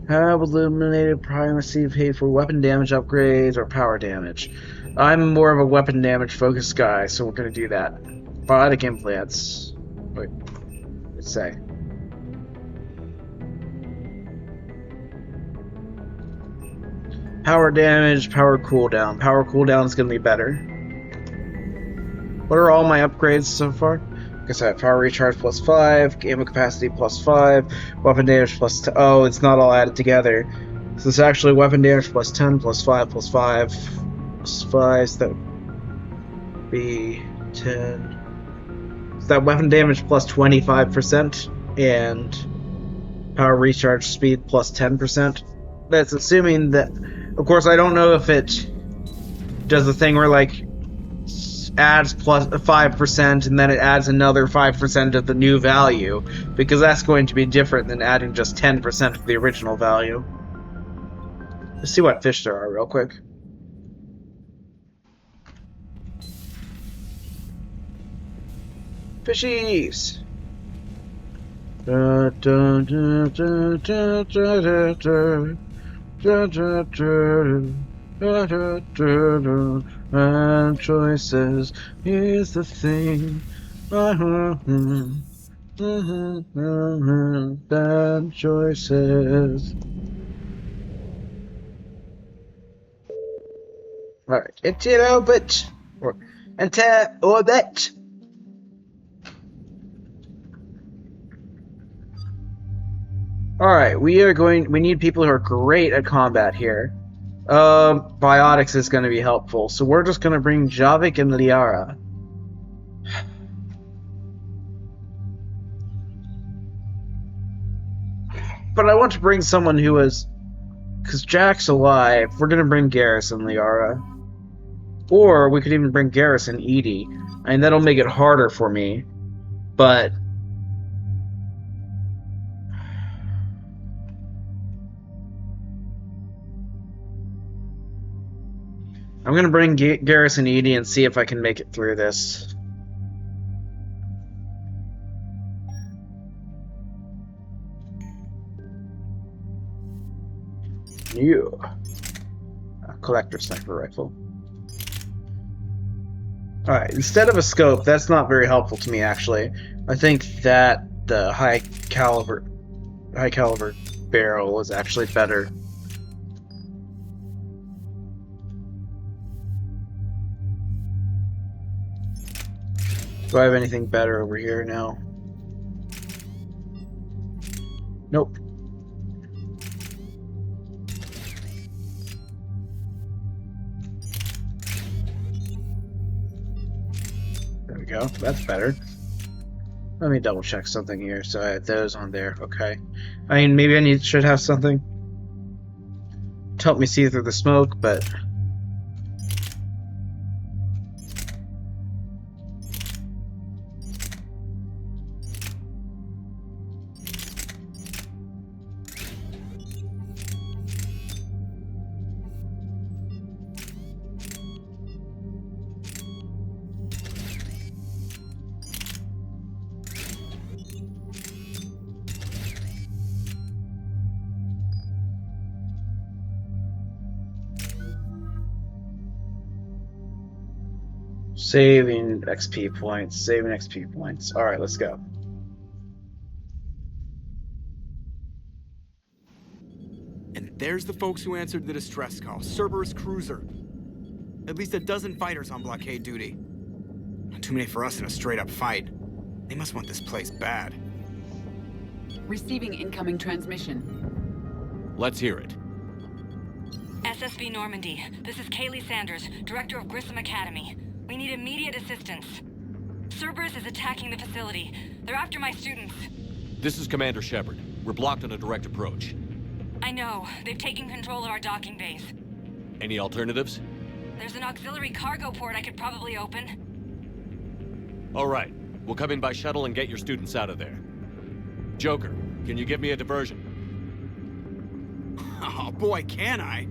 Have eliminated primacy paid for weapon damage upgrades or power damage. I'm more of a weapon damage focused guy, so we're gonna do that. Biotic implants. Wait. Let's say. Power damage, power cooldown. Power cooldown is gonna be better. What are all my upgrades so far? Like I said, power recharge plus 5, ammo capacity plus 5, weapon damage plus 10. Oh, it's not all added together. So it's actually weapon damage plus 10 plus 5 plus 5 plus 5. So that would be 10. So that weapon damage plus 25% and power recharge speed plus 10%. That's assuming that, of course, I don't know if it does the thing where like adds plus 5% and then it adds another 5% of the new value, because that's going to be different than adding just 10% of the original value. Let's see what fish there are real quick. Fishies! And choices is the thing. Bad choices. Alright, into orbit! Or enter orbit! Alright, we need people who are great at combat here. Biotics is gonna be helpful, so we're just gonna bring Javik and Liara. But I want to bring someone who is... Because Jack's alive, we're gonna bring Garrus and Liara. Or we could even bring Garrus and Edie. And that'll make it harder for me. But... I'm gonna bring Garrus and Edie and see if I can make it through this. New. A collector sniper rifle. Alright, instead of a scope, that's not very helpful to me actually. I think that the high caliber barrel is actually better. Do I have anything better over here now? Nope. There we go. That's better. Let me double check something here. So I had those on there. Okay. I mean, maybe I should have something to help me see through the smoke, but... Saving XP points, saving XP points. Alright, let's go. And there's the folks who answered the distress call. Cerberus cruiser. At least a dozen fighters on blockade duty. Not too many for us in a straight-up fight. They must want this place bad. Receiving incoming transmission. Let's hear it. SSB Normandy, this is Kaylee Sanders, Director of Grissom Academy. We need immediate assistance. Cerberus is attacking the facility. They're after my students. This is Commander Shepard. We're blocked on a direct approach. I know. They've taken control of our docking base. Any alternatives? There's an auxiliary cargo port I could probably open. All right. We'll come in by shuttle and get your students out of there. Joker, can you give me a diversion? Oh boy, can I!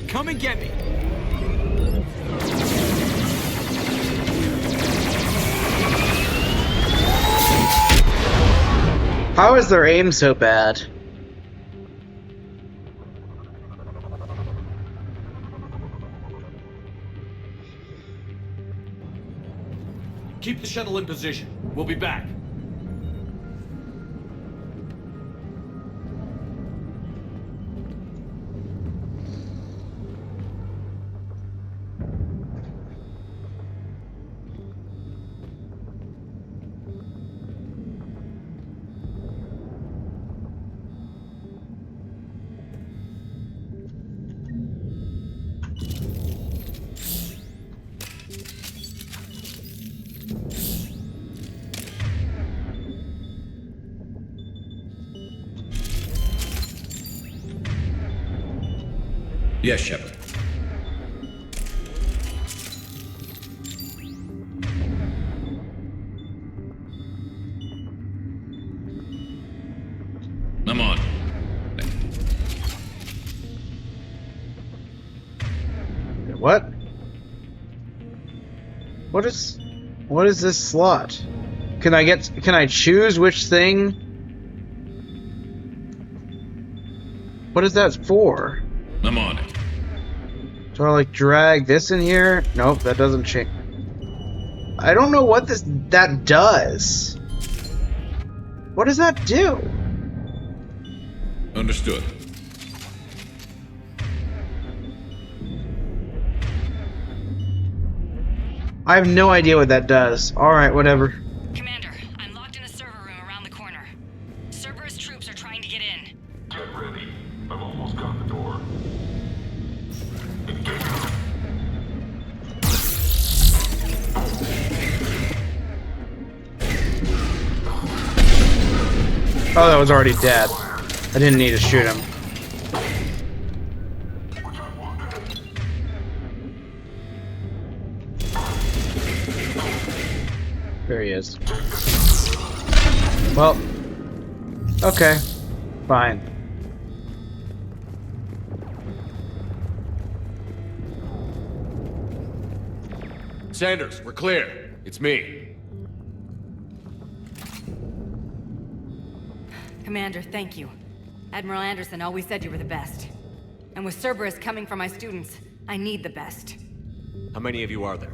Come and get me! How is their aim so bad? Keep the shuttle in position. We'll be back. Yes, Shepard. I'm on. What? What is this slot? Can I choose which thing? What is that for? I'm on it. Do I like drag this in here? Nope, that doesn't change. I don't know what that does. What does that do? Understood. I have no idea what that does. Alright, whatever. Commander, I'm locked in a server room around the corner. Cerberus troops are trying to get in. Get ready. I've almost got the door. Oh, that was already dead. I didn't need to shoot him. There he is. Well, okay, fine. Sanders, we're clear. It's me. Commander, thank you. Admiral Anderson always said you were the best. And with Cerberus coming for my students, I need the best. How many of you are there?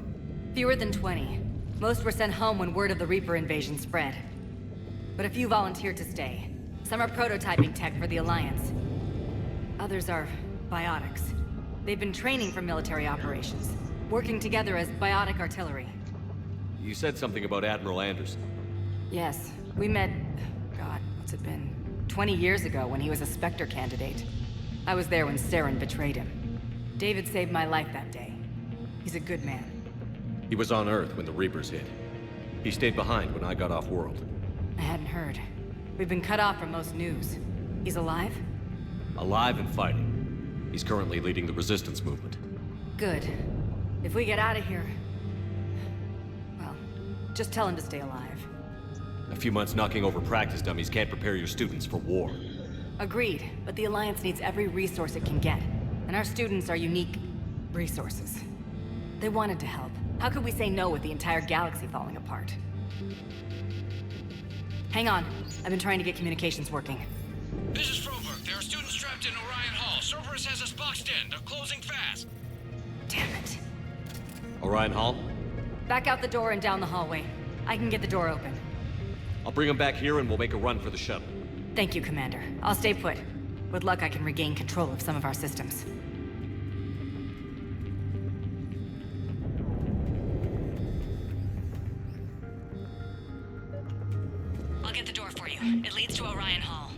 Fewer than 20. Most were sent home when word of the Reaper invasion spread. But a few volunteered to stay. Some are prototyping tech for the Alliance. Others are biotics. They've been training for military operations, working together as biotic artillery. You said something about Admiral Anderson. Yes, we met... God, what's it been? 20 years ago when he was a Spectre candidate. I was there when Saren betrayed him. David saved my life that day. He's a good man. He was on Earth when the Reapers hit. He stayed behind when I got off-world. I hadn't heard. We've been cut off from most news. He's alive? Alive and fighting. He's currently leading the resistance movement. Good. If we get out of here... well, just tell him to stay alive. A few months knocking over practice dummies can't prepare your students for war. Agreed, but the Alliance needs every resource it can get. And our students are unique resources. They wanted to help. How could we say no with the entire galaxy falling apart? Hang on. I've been trying to get communications working. This is Froberg. There are students trapped in Orion Hall. Cerberus has us boxed in. They're closing fast. Damn it. Orion Hall? Back out the door and down the hallway. I can get the door open. I'll bring them back here and we'll make a run for the shuttle. Thank you, Commander. I'll stay put. With luck, I can regain control of some of our systems. I'll get the door for you. It leads to Orion Hall.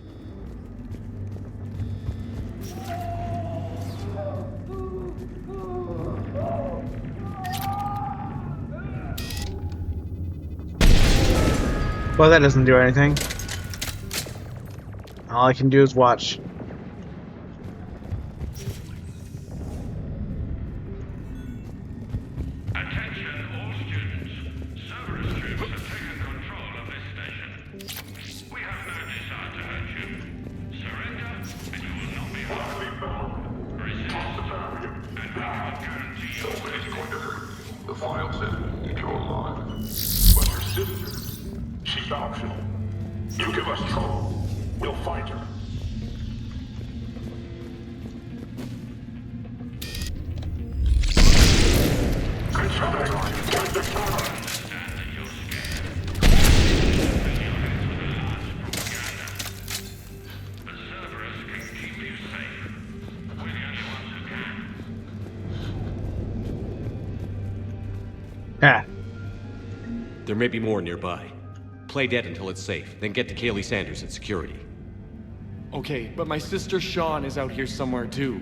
Well, that doesn't do anything. All I can do is watch. Attention all students. Cerberus troops have taken control of this station. We have no desire to hurt you. Surrender, and you will not be harmed. Resist, and we can't guarantee your safety. The file said you're alive. But your sister, she's optional. You give us trouble, we'll find her. Ah. There may be more nearby. Play dead until it's safe, then get to Kaylee Sanders at security. Okay, but my sister Sean is out here somewhere too.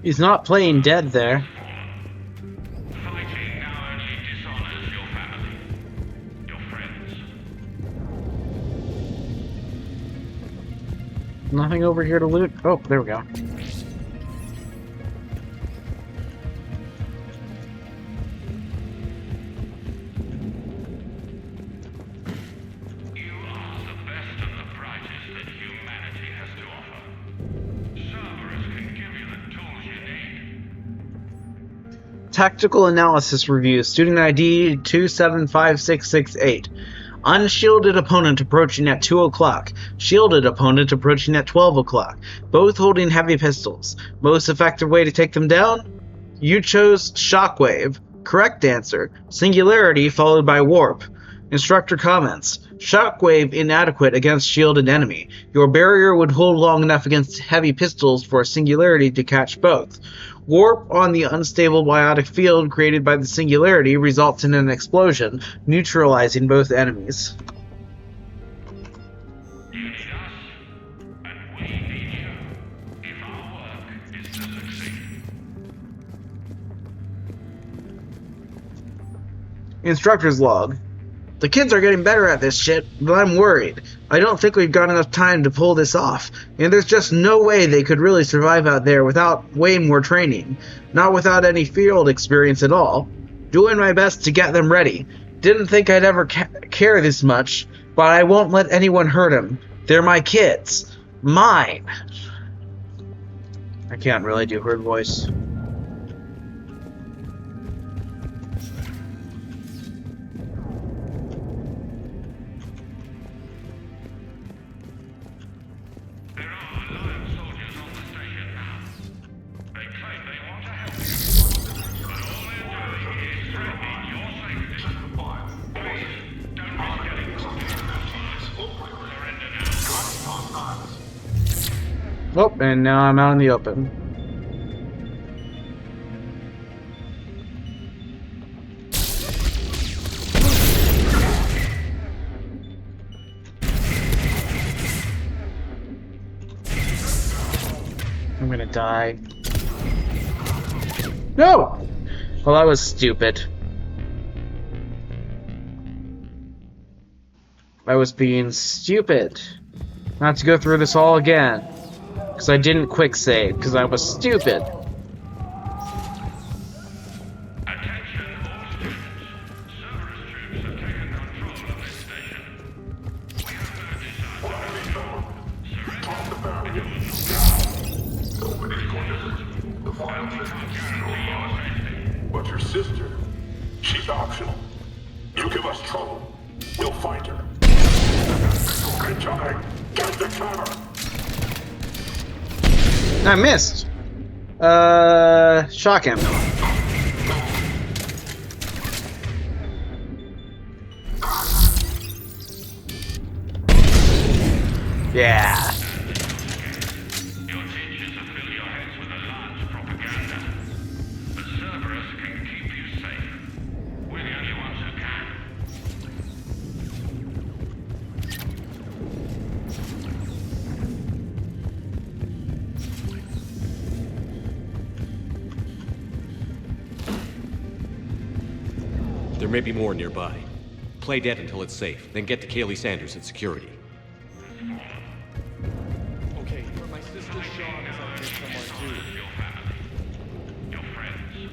He's not playing dead there. Fighting now only dishonors your family, your friends. Nothing over here to loot. Oh, there we go. Tactical Analysis Review, Student ID 275668. Unshielded opponent approaching at 2 o'clock. Shielded opponent approaching at 12 o'clock. Both holding heavy pistols. Most effective way to take them down? You chose Shockwave. Correct answer. Singularity followed by Warp. Instructor comments. Shockwave inadequate against shielded enemy. Your barrier would hold long enough against heavy pistols for a singularity to catch both. Warp on the unstable biotic field created by the singularity results in an explosion, neutralizing both enemies. Instructor's log. The kids are getting better at this shit, but I'm worried. I don't think we've got enough time to pull this off, and there's just no way they could really survive out there without way more training. Not without any field experience at all. Doing my best to get them ready. Didn't think I'd ever care this much, but I won't let anyone hurt them. They're my kids. Mine. I can't really do her voice. Oh, and now I'm out in the open. I'm gonna die. No! Well, that was stupid. I was being stupid. Not to go through this all again. Because I didn't quick save, because I was stupid. But your sister, she's optional. You give us trouble, we'll find her. Good time. Get the cover. I missed. Shock him. Yeah. Your teachers have filled your heads with a large propaganda. But Cerberus can keep you safe. We're the only ones who can. There may be more nearby. Play dead until it's safe, then get to Kaylee Sanders at security. Okay, for my sister Sean is out there somewhere too. Your friends.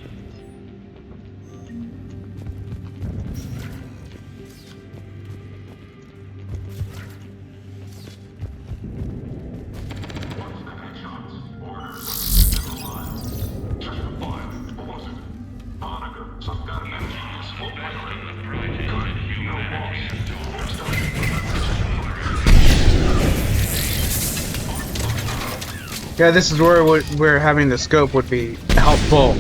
Yeah, this is where having the scope would be helpful.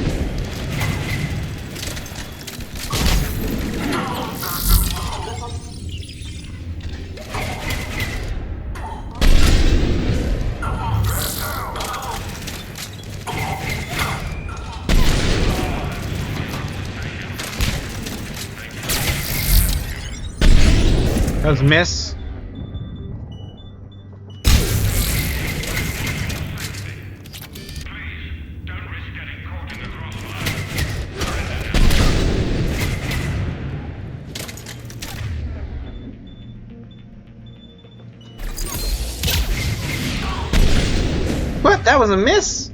That was a miss. What? That was a miss?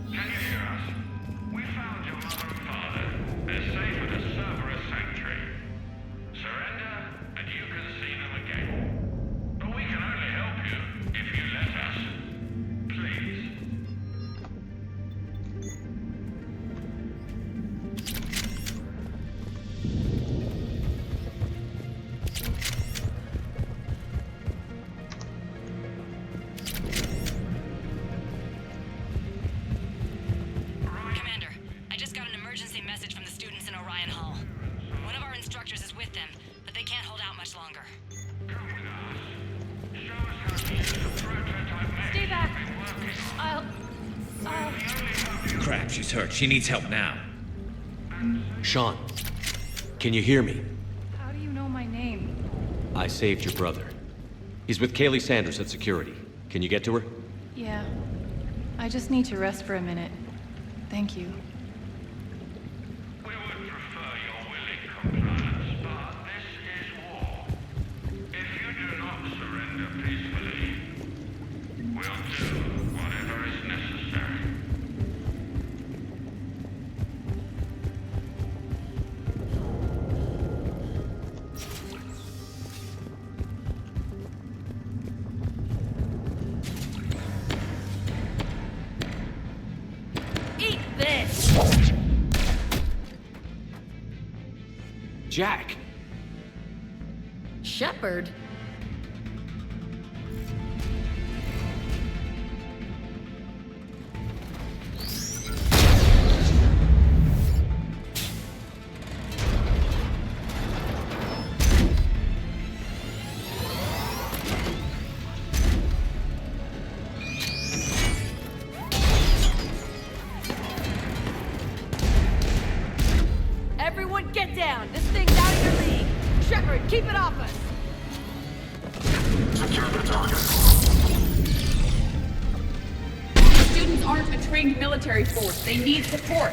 Can you hear us? We found your mother and father. They're instructors is with them, but they can't hold out much longer. Stay back. I'll... Crap, she's hurt. She needs help now. Sean, can you hear me? How do you know my name? I saved your brother. He's with Kaylee Sanders at security. Can you get to her? Yeah. I just need to rest for a minute. Thank you. Jack! Shepard? Everyone get down! This thing's out of your league! Shepard, keep it off us! Secure the target. The students aren't a trained military force. They need support.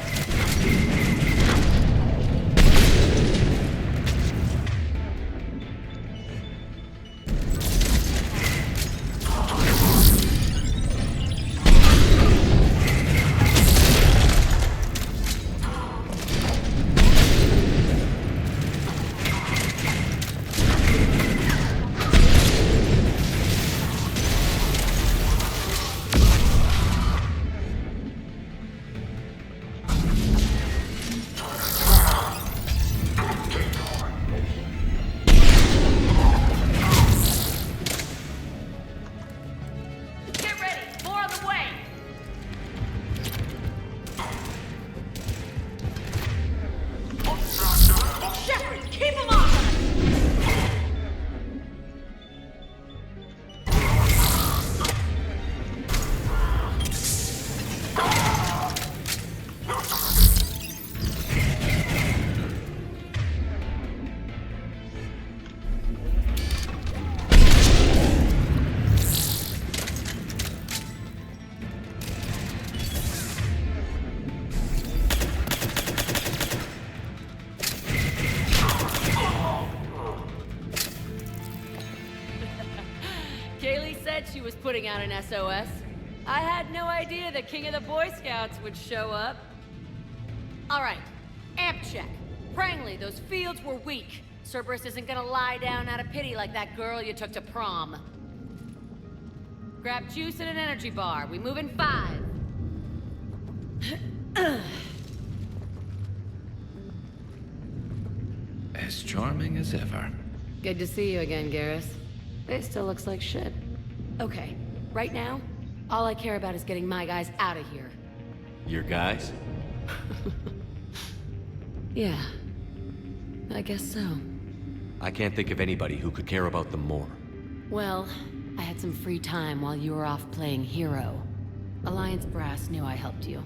She was putting out an SOS. I had no idea the King of the Boy Scouts would show up. All right, amp check. Prangley, those fields were weak. Cerberus isn't gonna lie down out of pity like that girl you took to prom. Grab juice and an energy bar. We move in 5. As charming as ever. Good to see you again, Garrus. It still looks like shit. Okay, right now, all I care about is getting my guys out of here. Your guys? Yeah, I guess so. I can't think of anybody who could care about them more. Well, I had some free time while you were off playing hero. Alliance Brass knew I helped you.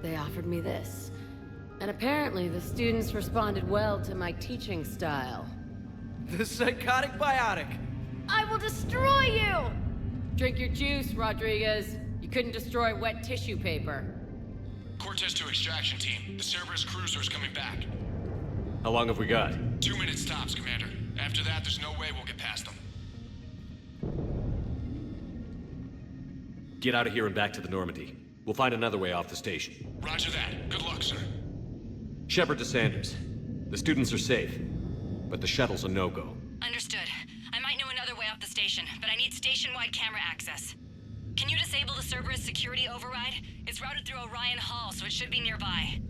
They offered me this. And apparently the students responded well to my teaching style. The psychotic biotic! I will destroy you! Drink your juice, Rodriguez. You couldn't destroy wet tissue paper. Cortez to extraction team. The Cerberus cruiser is coming back. How long have we got? 2 minutes tops, Commander. After that, there's no way we'll get past them. Get out of here and back to the Normandy. We'll find another way off the station. Roger that. Good luck, sir. Shepard to Sanders. The students are safe, but the shuttle's a no-go. Understood. I might know another way off the station, but I need station-wide camera access. Can you disable the Cerberus security override? It's routed through Orion Hall, so it should be nearby.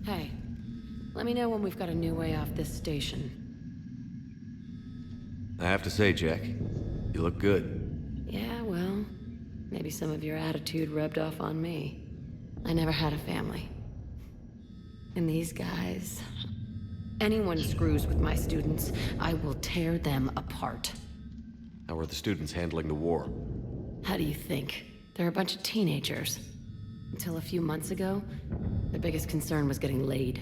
Hey, let me know when we've got a new way off this station. I have to say, Jack, you look good. Yeah, well, maybe some of your attitude rubbed off on me. I never had a family. And these guys, anyone screws with my students, I will tear them apart. How are the students handling the war? How do you think? They're a bunch of teenagers. Until a few months ago, their biggest concern was getting laid.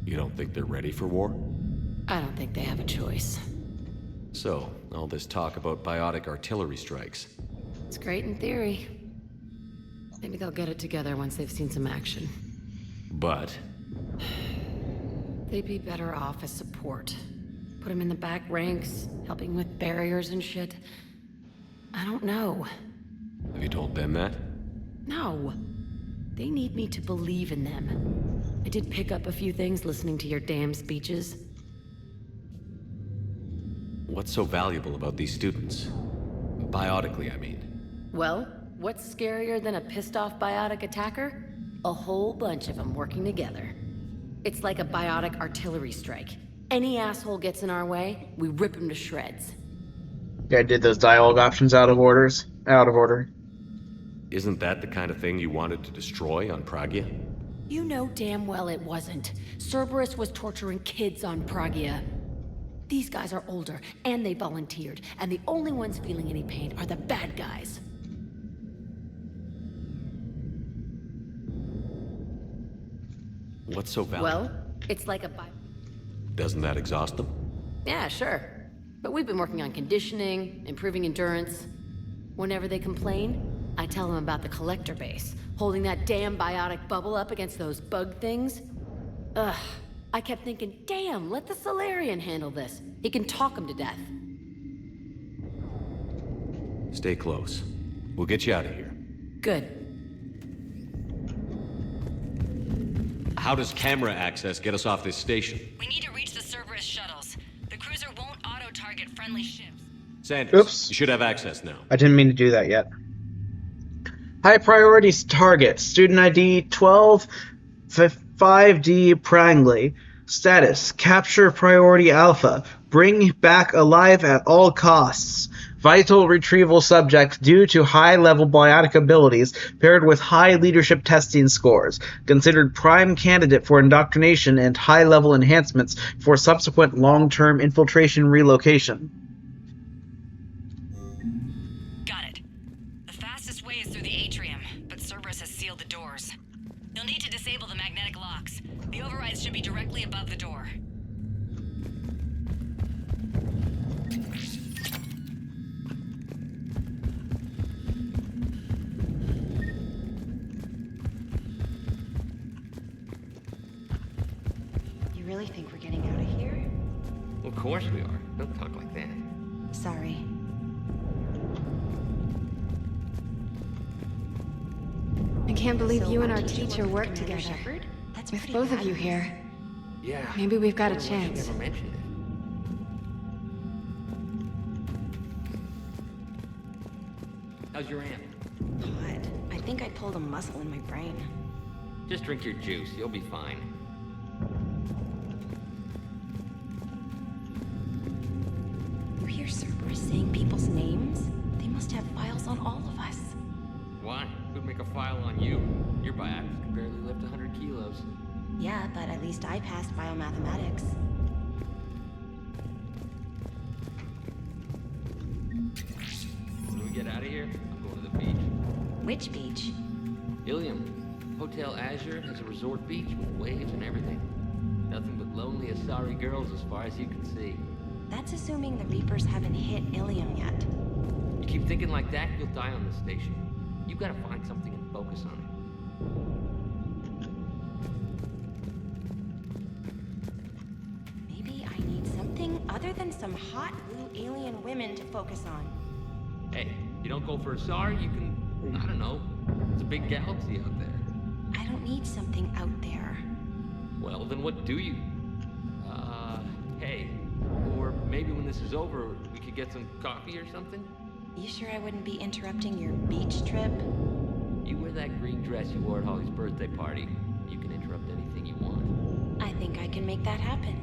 You don't think they're ready for war? I don't think they have a choice. So, all this talk about biotic artillery strikes. It's great in theory. Maybe they'll get it together once they've seen some action. But? They'd be better off as support. Put them in the back ranks, helping with barriers and shit. I don't know. Have you told them that? No. They need me to believe in them. I did pick up a few things listening to your damn speeches. What's so valuable about these students? Biotically, I mean. Well, what's scarier than a pissed-off biotic attacker? A whole bunch of them working together. It's like a biotic artillery strike. Any asshole gets in our way, we rip him to shreds. Yeah, I did those dialogue options out of order. Isn't that the kind of thing you wanted to destroy on Pragia? You know damn well it wasn't. Cerberus was torturing kids on Pragia. These guys are older, and they volunteered, and the only ones feeling any pain are the bad guys. What's so valuable? Well, it's like a Doesn't that exhaust them? Yeah, sure. But we've been working on conditioning, improving endurance. Whenever they complain, I tell them about the collector base, holding that damn biotic bubble up against those bug things. Ugh. I kept thinking, damn, let the Solarian handle this. He can talk them to death. Stay close. We'll get you out of here. Good. How does camera access get us off this station? We need to reach the Cerberus shuttles. The cruiser won't auto-target friendly ships. Sanders, Oops. You should have access now. I didn't mean to do that yet. High priority target. Student ID 12-5D Prangley. Status. Capture priority alpha. Bring back alive at all costs. Vital retrieval subject due to high-level biotic abilities paired with high leadership testing scores. Considered prime candidate for indoctrination and high-level enhancements for subsequent long-term infiltration relocation. Got it. The fastest way is through the atrium, but Cerberus has sealed the doors. You'll need to disable the magnetic locks. The overrides should be directly above the door. You really think we're getting out of here? Of course we are. Don't talk like that. Sorry. I can't believe you and our teacher work together. With both of you here. Yeah. Maybe we've got a Well, she chance. never mentioned it. How's your aunt? Odd. I think I pulled a muscle in my brain. Just drink your juice. You'll be fine. You hear Cerberus saying people's names? They must have files on all of us. Why? Who'd make a file on you? Your biotics can barely lift 100 kilos. Yeah, but at least I passed biomathematics. When we get out of here, I'm going to the beach. Which beach? Ilium. Hotel Azure has a resort beach with waves and everything. Nothing but lonely Asari girls as far as you can see. That's assuming the Reapers haven't hit Ilium yet. You keep thinking like that, you'll die on this station. You gotta find something and focus on it. Maybe I need something other than some hot blue alien women to focus on. Hey, you don't go for Asari, you can, I don't know, it's a big galaxy out there. I don't need something out there. Well, then what do you? Hey, or maybe when this is over, we could get some coffee or something? You sure I wouldn't be interrupting your beach trip? You wear that green dress you wore at Holly's birthday party. You can interrupt anything you want. I think I can make that happen.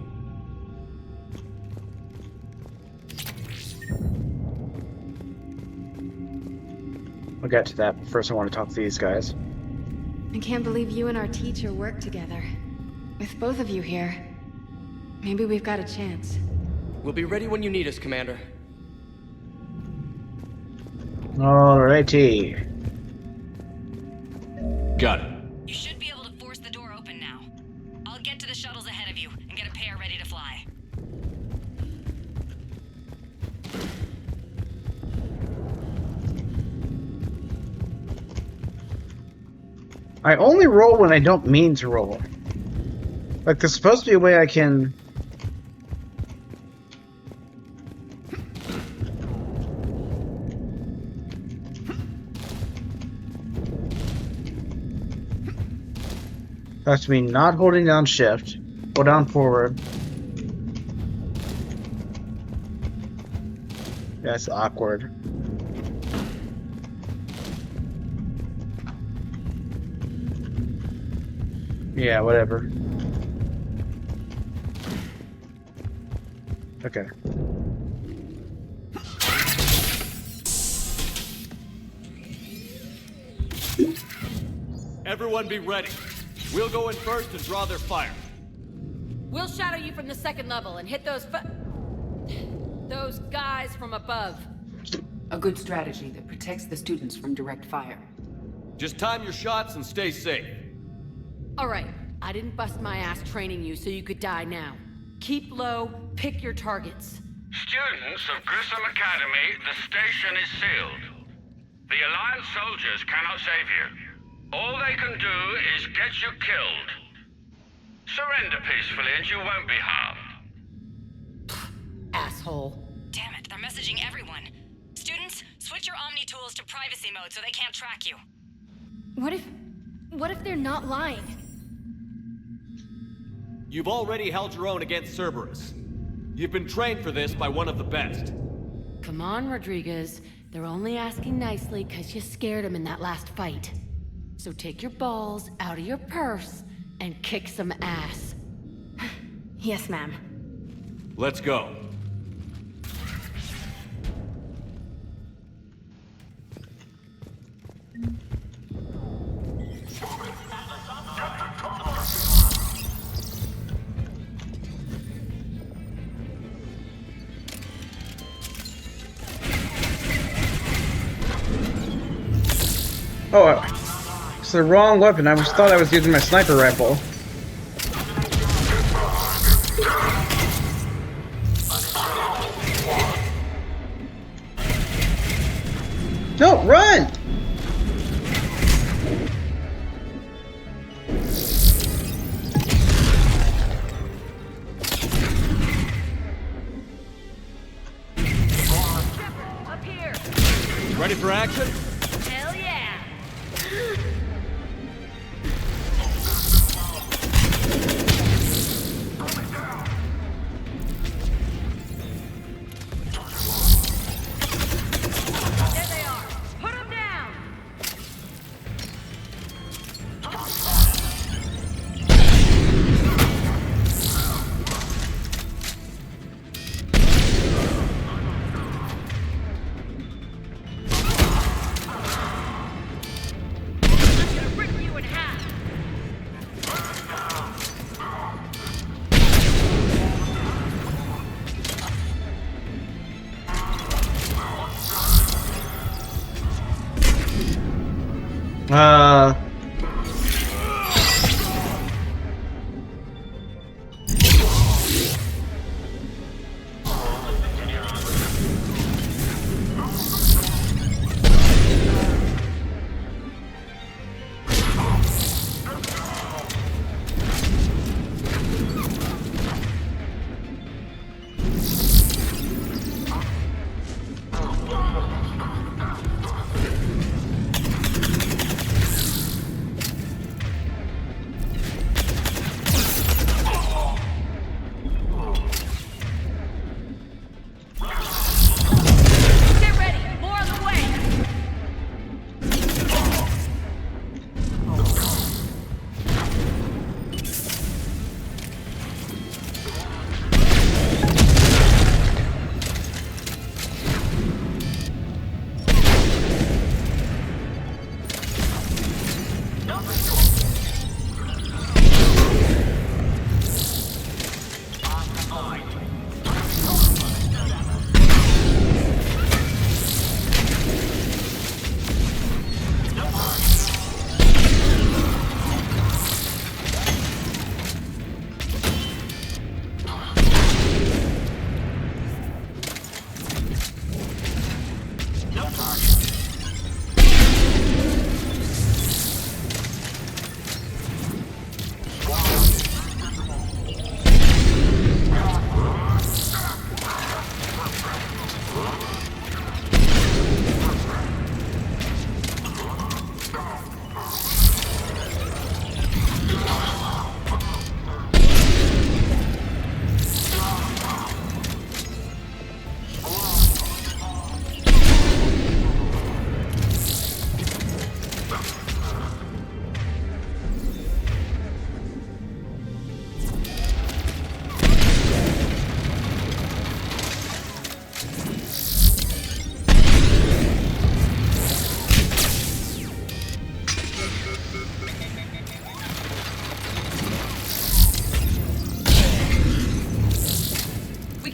I'll get to that, but first I want to talk to these guys. I can't believe you and our teacher work together. With both of you here. Maybe we've got a chance. We'll be ready when you need us, Commander. Alrighty. Got it. You should be able to force the door open now. I'll get to the shuttles ahead of you and get a pair ready to fly. I only roll when I don't mean to roll. Like, there's supposed to be a way I can... That's me not holding down shift. Go down forward. That's awkward. Yeah, whatever. Okay. Everyone be ready. We'll go in first and draw their fire. We'll shadow you from the second level and hit those guys from above. A good strategy that protects the students from direct fire. Just time your shots and stay safe. All right, I didn't bust my ass training you so you could die now. Keep low, pick your targets. Students of Grissom Academy, the station is sealed. The Alliance soldiers cannot save you. All they can do is get you killed. Surrender peacefully and you won't be harmed. Asshole. Damn it, they're messaging everyone. Students, switch your Omni tools to privacy mode so they can't track you. What if they're not lying? You've already held your own against Cerberus. You've been trained for this by one of the best. Come on, Rodriguez. They're only asking nicely because you scared them in that last fight. So take your balls out of your purse and kick some ass. Yes, ma'am. Let's go. Oh, it's the wrong weapon. I thought I was using my sniper rifle. No, run! Up here. Ready for action? Hell yeah. There they are. Put them down. I'm gonna rip you in half.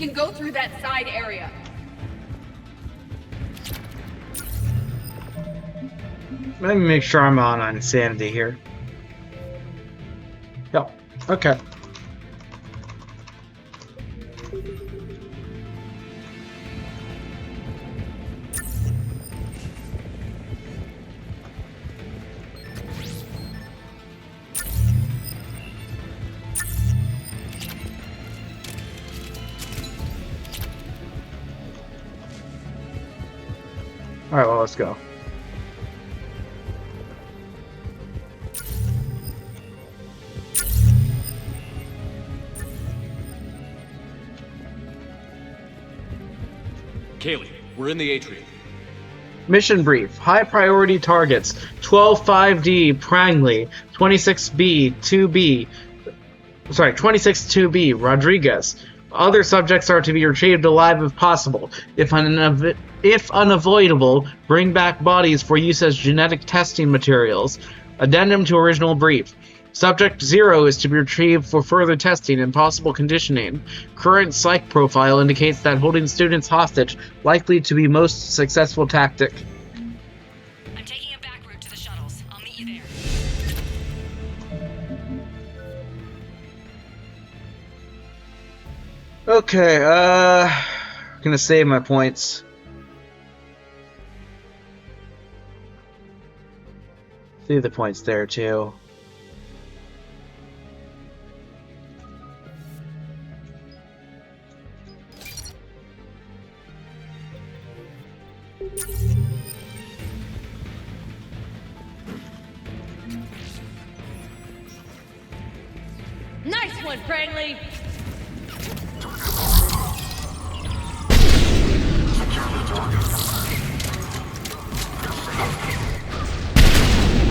can go through that side area. Let me make sure I'm on insanity here. Yep. Okay. Alright, well, let's go. Kaylee, we're in the atrium. Mission brief. High priority targets. 12-5D, Prangley. 26B, 2B. Sorry, 26-2B, Rodriguez. Other subjects are to be retrieved alive if possible. If unavoidable, bring back bodies for use as genetic testing materials. Addendum to original brief. Subject 0 is to be retrieved for further testing and possible conditioning. Current psych profile indicates that holding students hostage likely to be most successful tactic. I'm taking a back route to the shuttles. I'll meet you there. Okay, gonna save my points. See the points there too. Nice one, Prangley!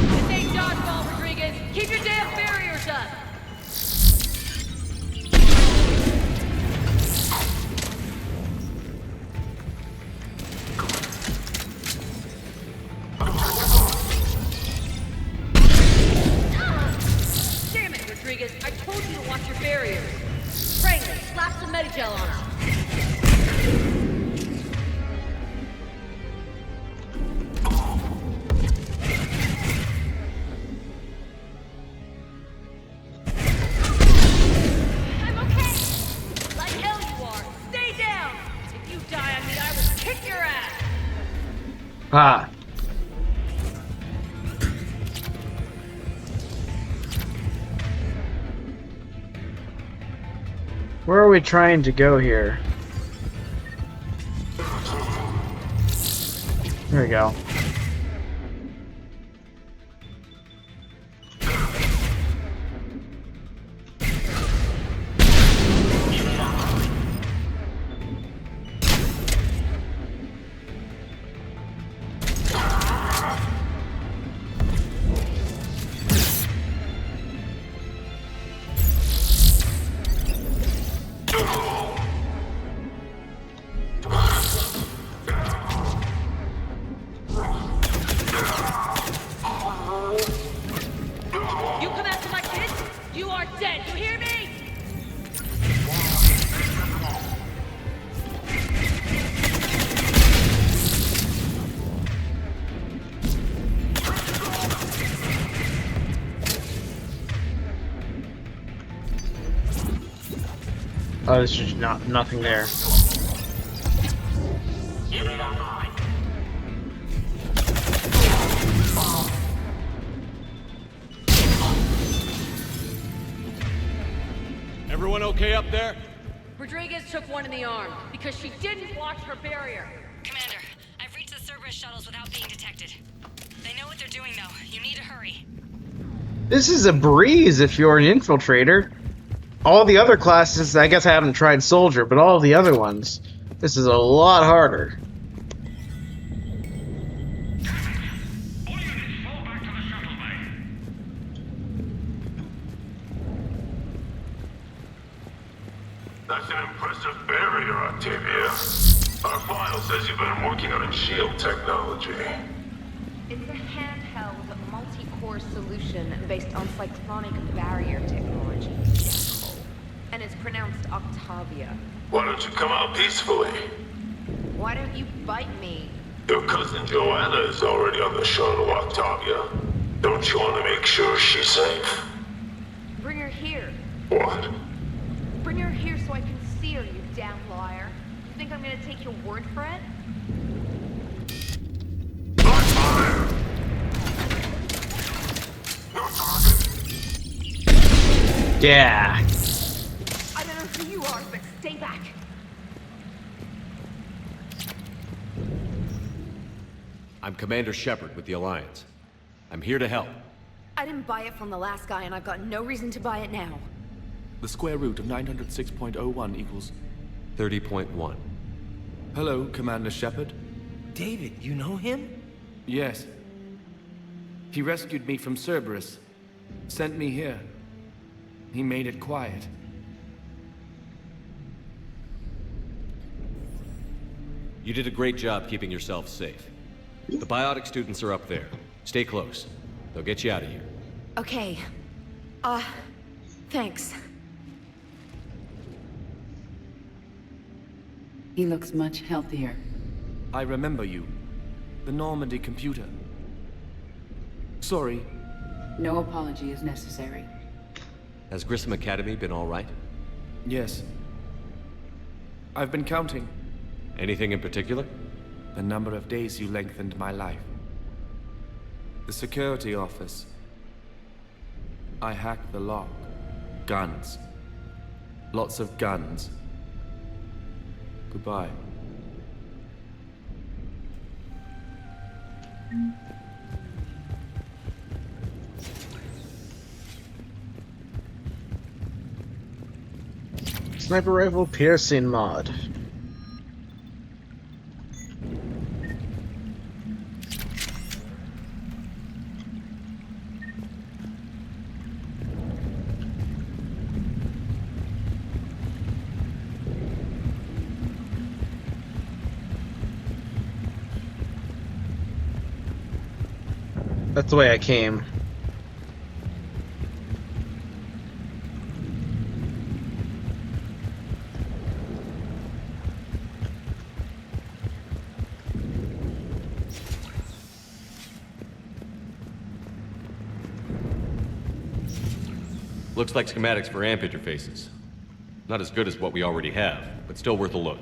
This ain't dodgeball, Rodriguez. Keep your damn barriers up! Damn it, Rodriguez. I told you to watch your barriers. Prangley, slap some Medigel on him. I'm okay. Like hell you are. Stay down. If you die on me, I will kick your ass. Ah. Where are we trying to go here? There we go. You come after my kids, you are dead. You hear me? Oh, there's just nothing there. Everyone okay up there? Rodriguez took one in the arm because she didn't watch her barrier. Commander, I've reached the Cerberus shuttles without being detected. They know what they're doing, though. You need to hurry. This is a breeze if you're an infiltrator. All the other classes, I guess I haven't tried Soldier, but all the other ones, this is a lot harder. That's an impressive barrier, Octavia. Our file says you've been working on a shield technology. It's a handheld, multi-core solution based on cyclonic barrier technology. And and it's pronounced Octavia. Why don't you come out peacefully? Why don't you bite me? Your cousin Joanna is already on the shuttle, Octavia. Don't you want to make sure she's safe? Bring her here. What? Bring her here so I can see her, you damn liar. You think I'm gonna take your word for it? Yeah. I don't know who you are, but stay back. I'm Commander Shepard with the Alliance. I'm here to help. I didn't buy it from the last guy, and I've got no reason to buy it now. The square root of 906.01 equals... 30.1. Hello, Commander Shepard. David, you know him? Yes. He rescued me from Cerberus. Sent me here. He made it quiet. You did a great job keeping yourself safe. The biotic students are up there. Stay close. They'll get you out of here. Okay. Thanks. He looks much healthier. I remember you. The Normandy computer. Sorry. No apology is necessary. Has Grissom Academy been all right? Yes. I've been counting. Anything in particular? The number of days you lengthened my life. The security office. I hacked the lock. Guns. Lots of guns. Goodbye. Sniper rifle piercing mod. That's the way I came. Looks like schematics for AMP interfaces. Not as good as what we already have, but still worth a look.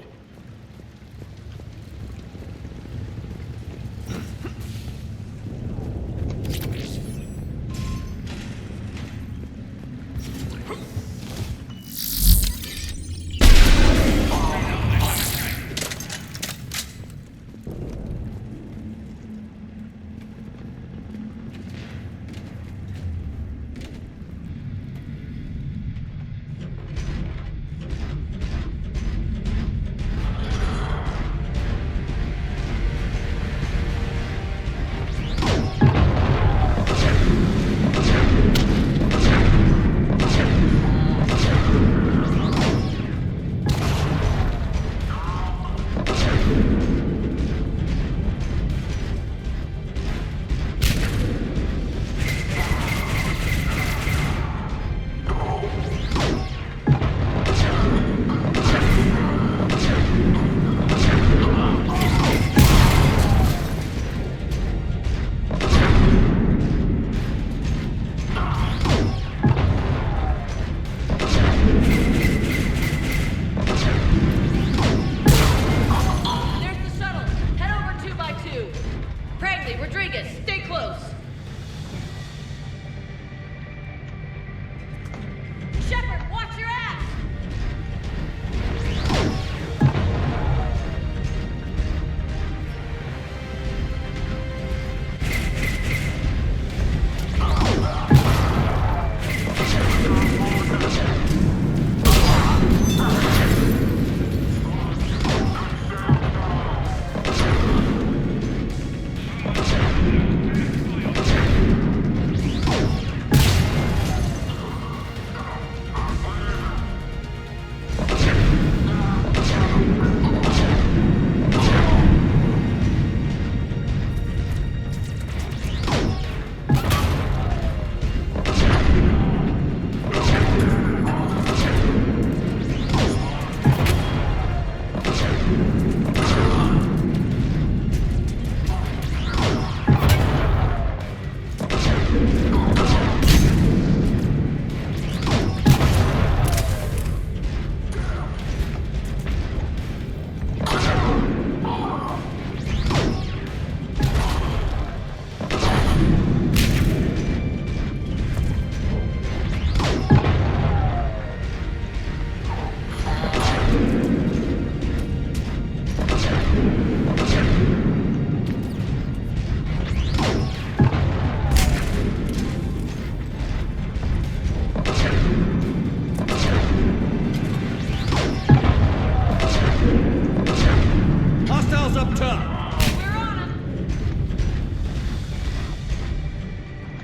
top!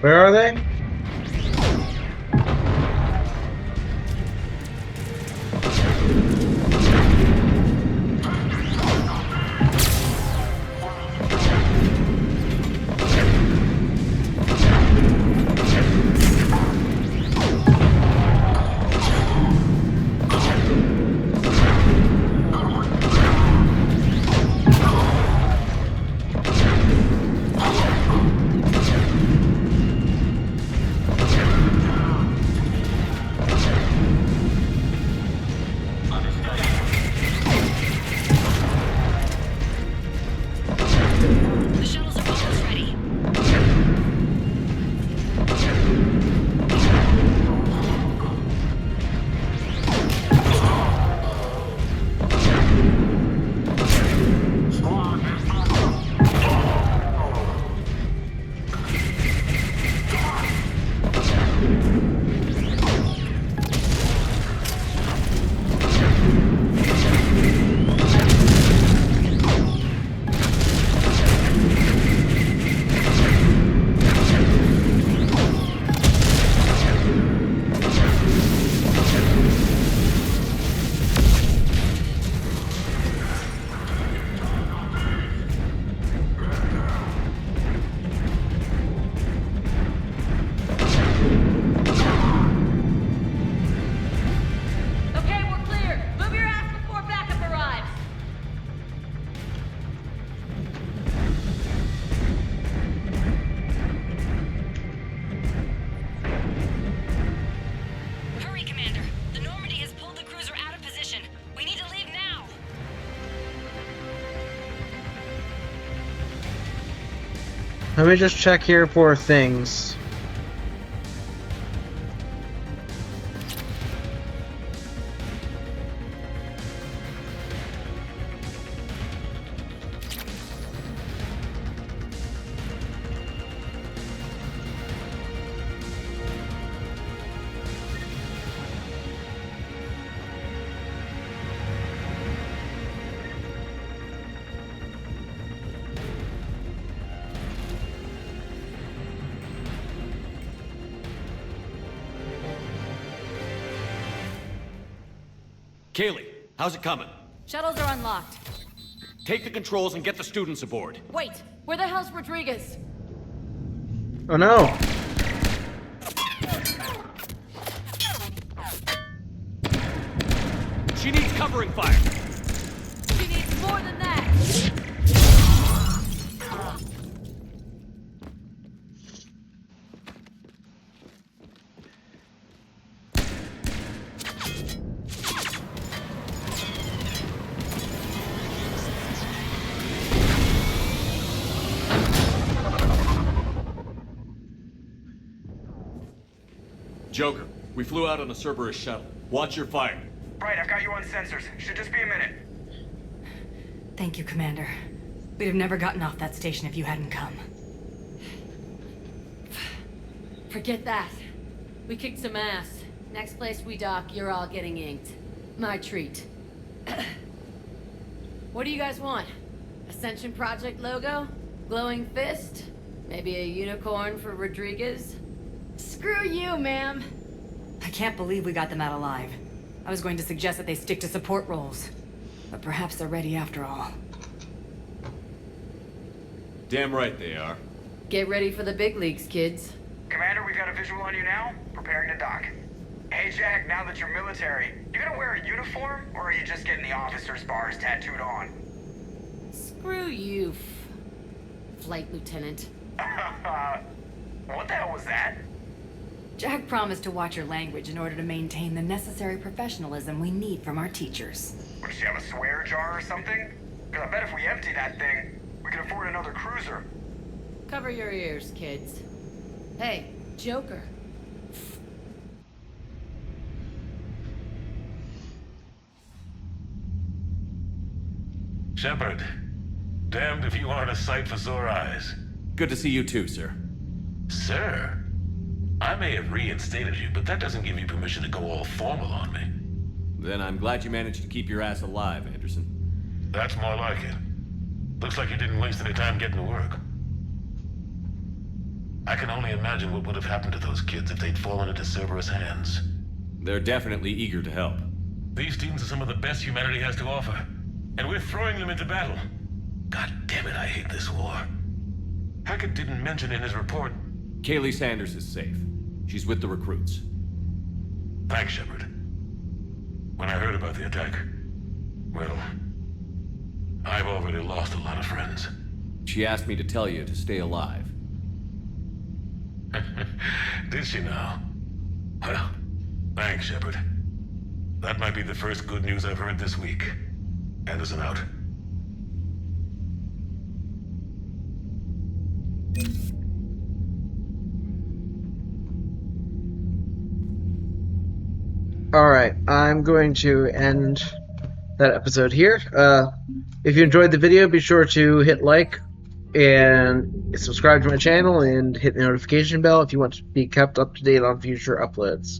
Where are they? Let me just check here for things. Kaylee, how's it coming? Shuttles are unlocked. Take the controls and get the students aboard. Wait, where the hell's Rodriguez? Oh no! She needs covering fire! She needs more than that! Joker, we flew out on a Cerberus shuttle. Watch your fire. Right, I've got you on sensors. Should just be a minute. Thank you, Commander. We'd have never gotten off that station if you hadn't come. Forget that. We kicked some ass. Next place we dock, you're all getting inked. My treat. What do you guys want? Ascension Project logo? Glowing fist? Maybe a unicorn for Rodriguez? Screw you, ma'am! I can't believe we got them out alive. I was going to suggest that they stick to support roles. But perhaps they're ready after all. Damn right they are. Get ready for the big leagues, kids. Commander, we've got a visual on you now. Preparing to dock. Hey, Jack, now that you're military, you gonna wear a uniform, or are you just getting the officer's bars tattooed on? Screw you, Flight Lieutenant. What the hell was that? Jack promised to watch your language in order to maintain the necessary professionalism we need from our teachers. Does she have a swear jar or something? Because I bet if we empty that thing, we can afford another cruiser. Cover your ears, kids. Hey, Joker. Shepard, damned if you aren't a sight for sore eyes. Good to see you too, sir. Sir? I may have reinstated you, but that doesn't give you permission to go all formal on me. Then I'm glad you managed to keep your ass alive, Anderson. That's more like it. Looks like you didn't waste any time getting to work. I can only imagine what would have happened to those kids if they'd fallen into Cerberus' hands. They're definitely eager to help. These students are some of the best humanity has to offer, and we're throwing them into battle. God damn it, I hate this war. Hackett didn't mention in his report... Kaylee Sanders is safe. She's with the recruits. Thanks, Shepard. When I heard about the attack, well, I've already lost a lot of friends. She asked me to tell you to stay alive. Did she now? Well, thanks, Shepard. That might be the first good news I've heard this week. Anderson out. Alright, I'm going to end that episode here. If you enjoyed the video, be sure to hit like and subscribe to my channel and hit the notification bell if you want to be kept up to date on future uploads.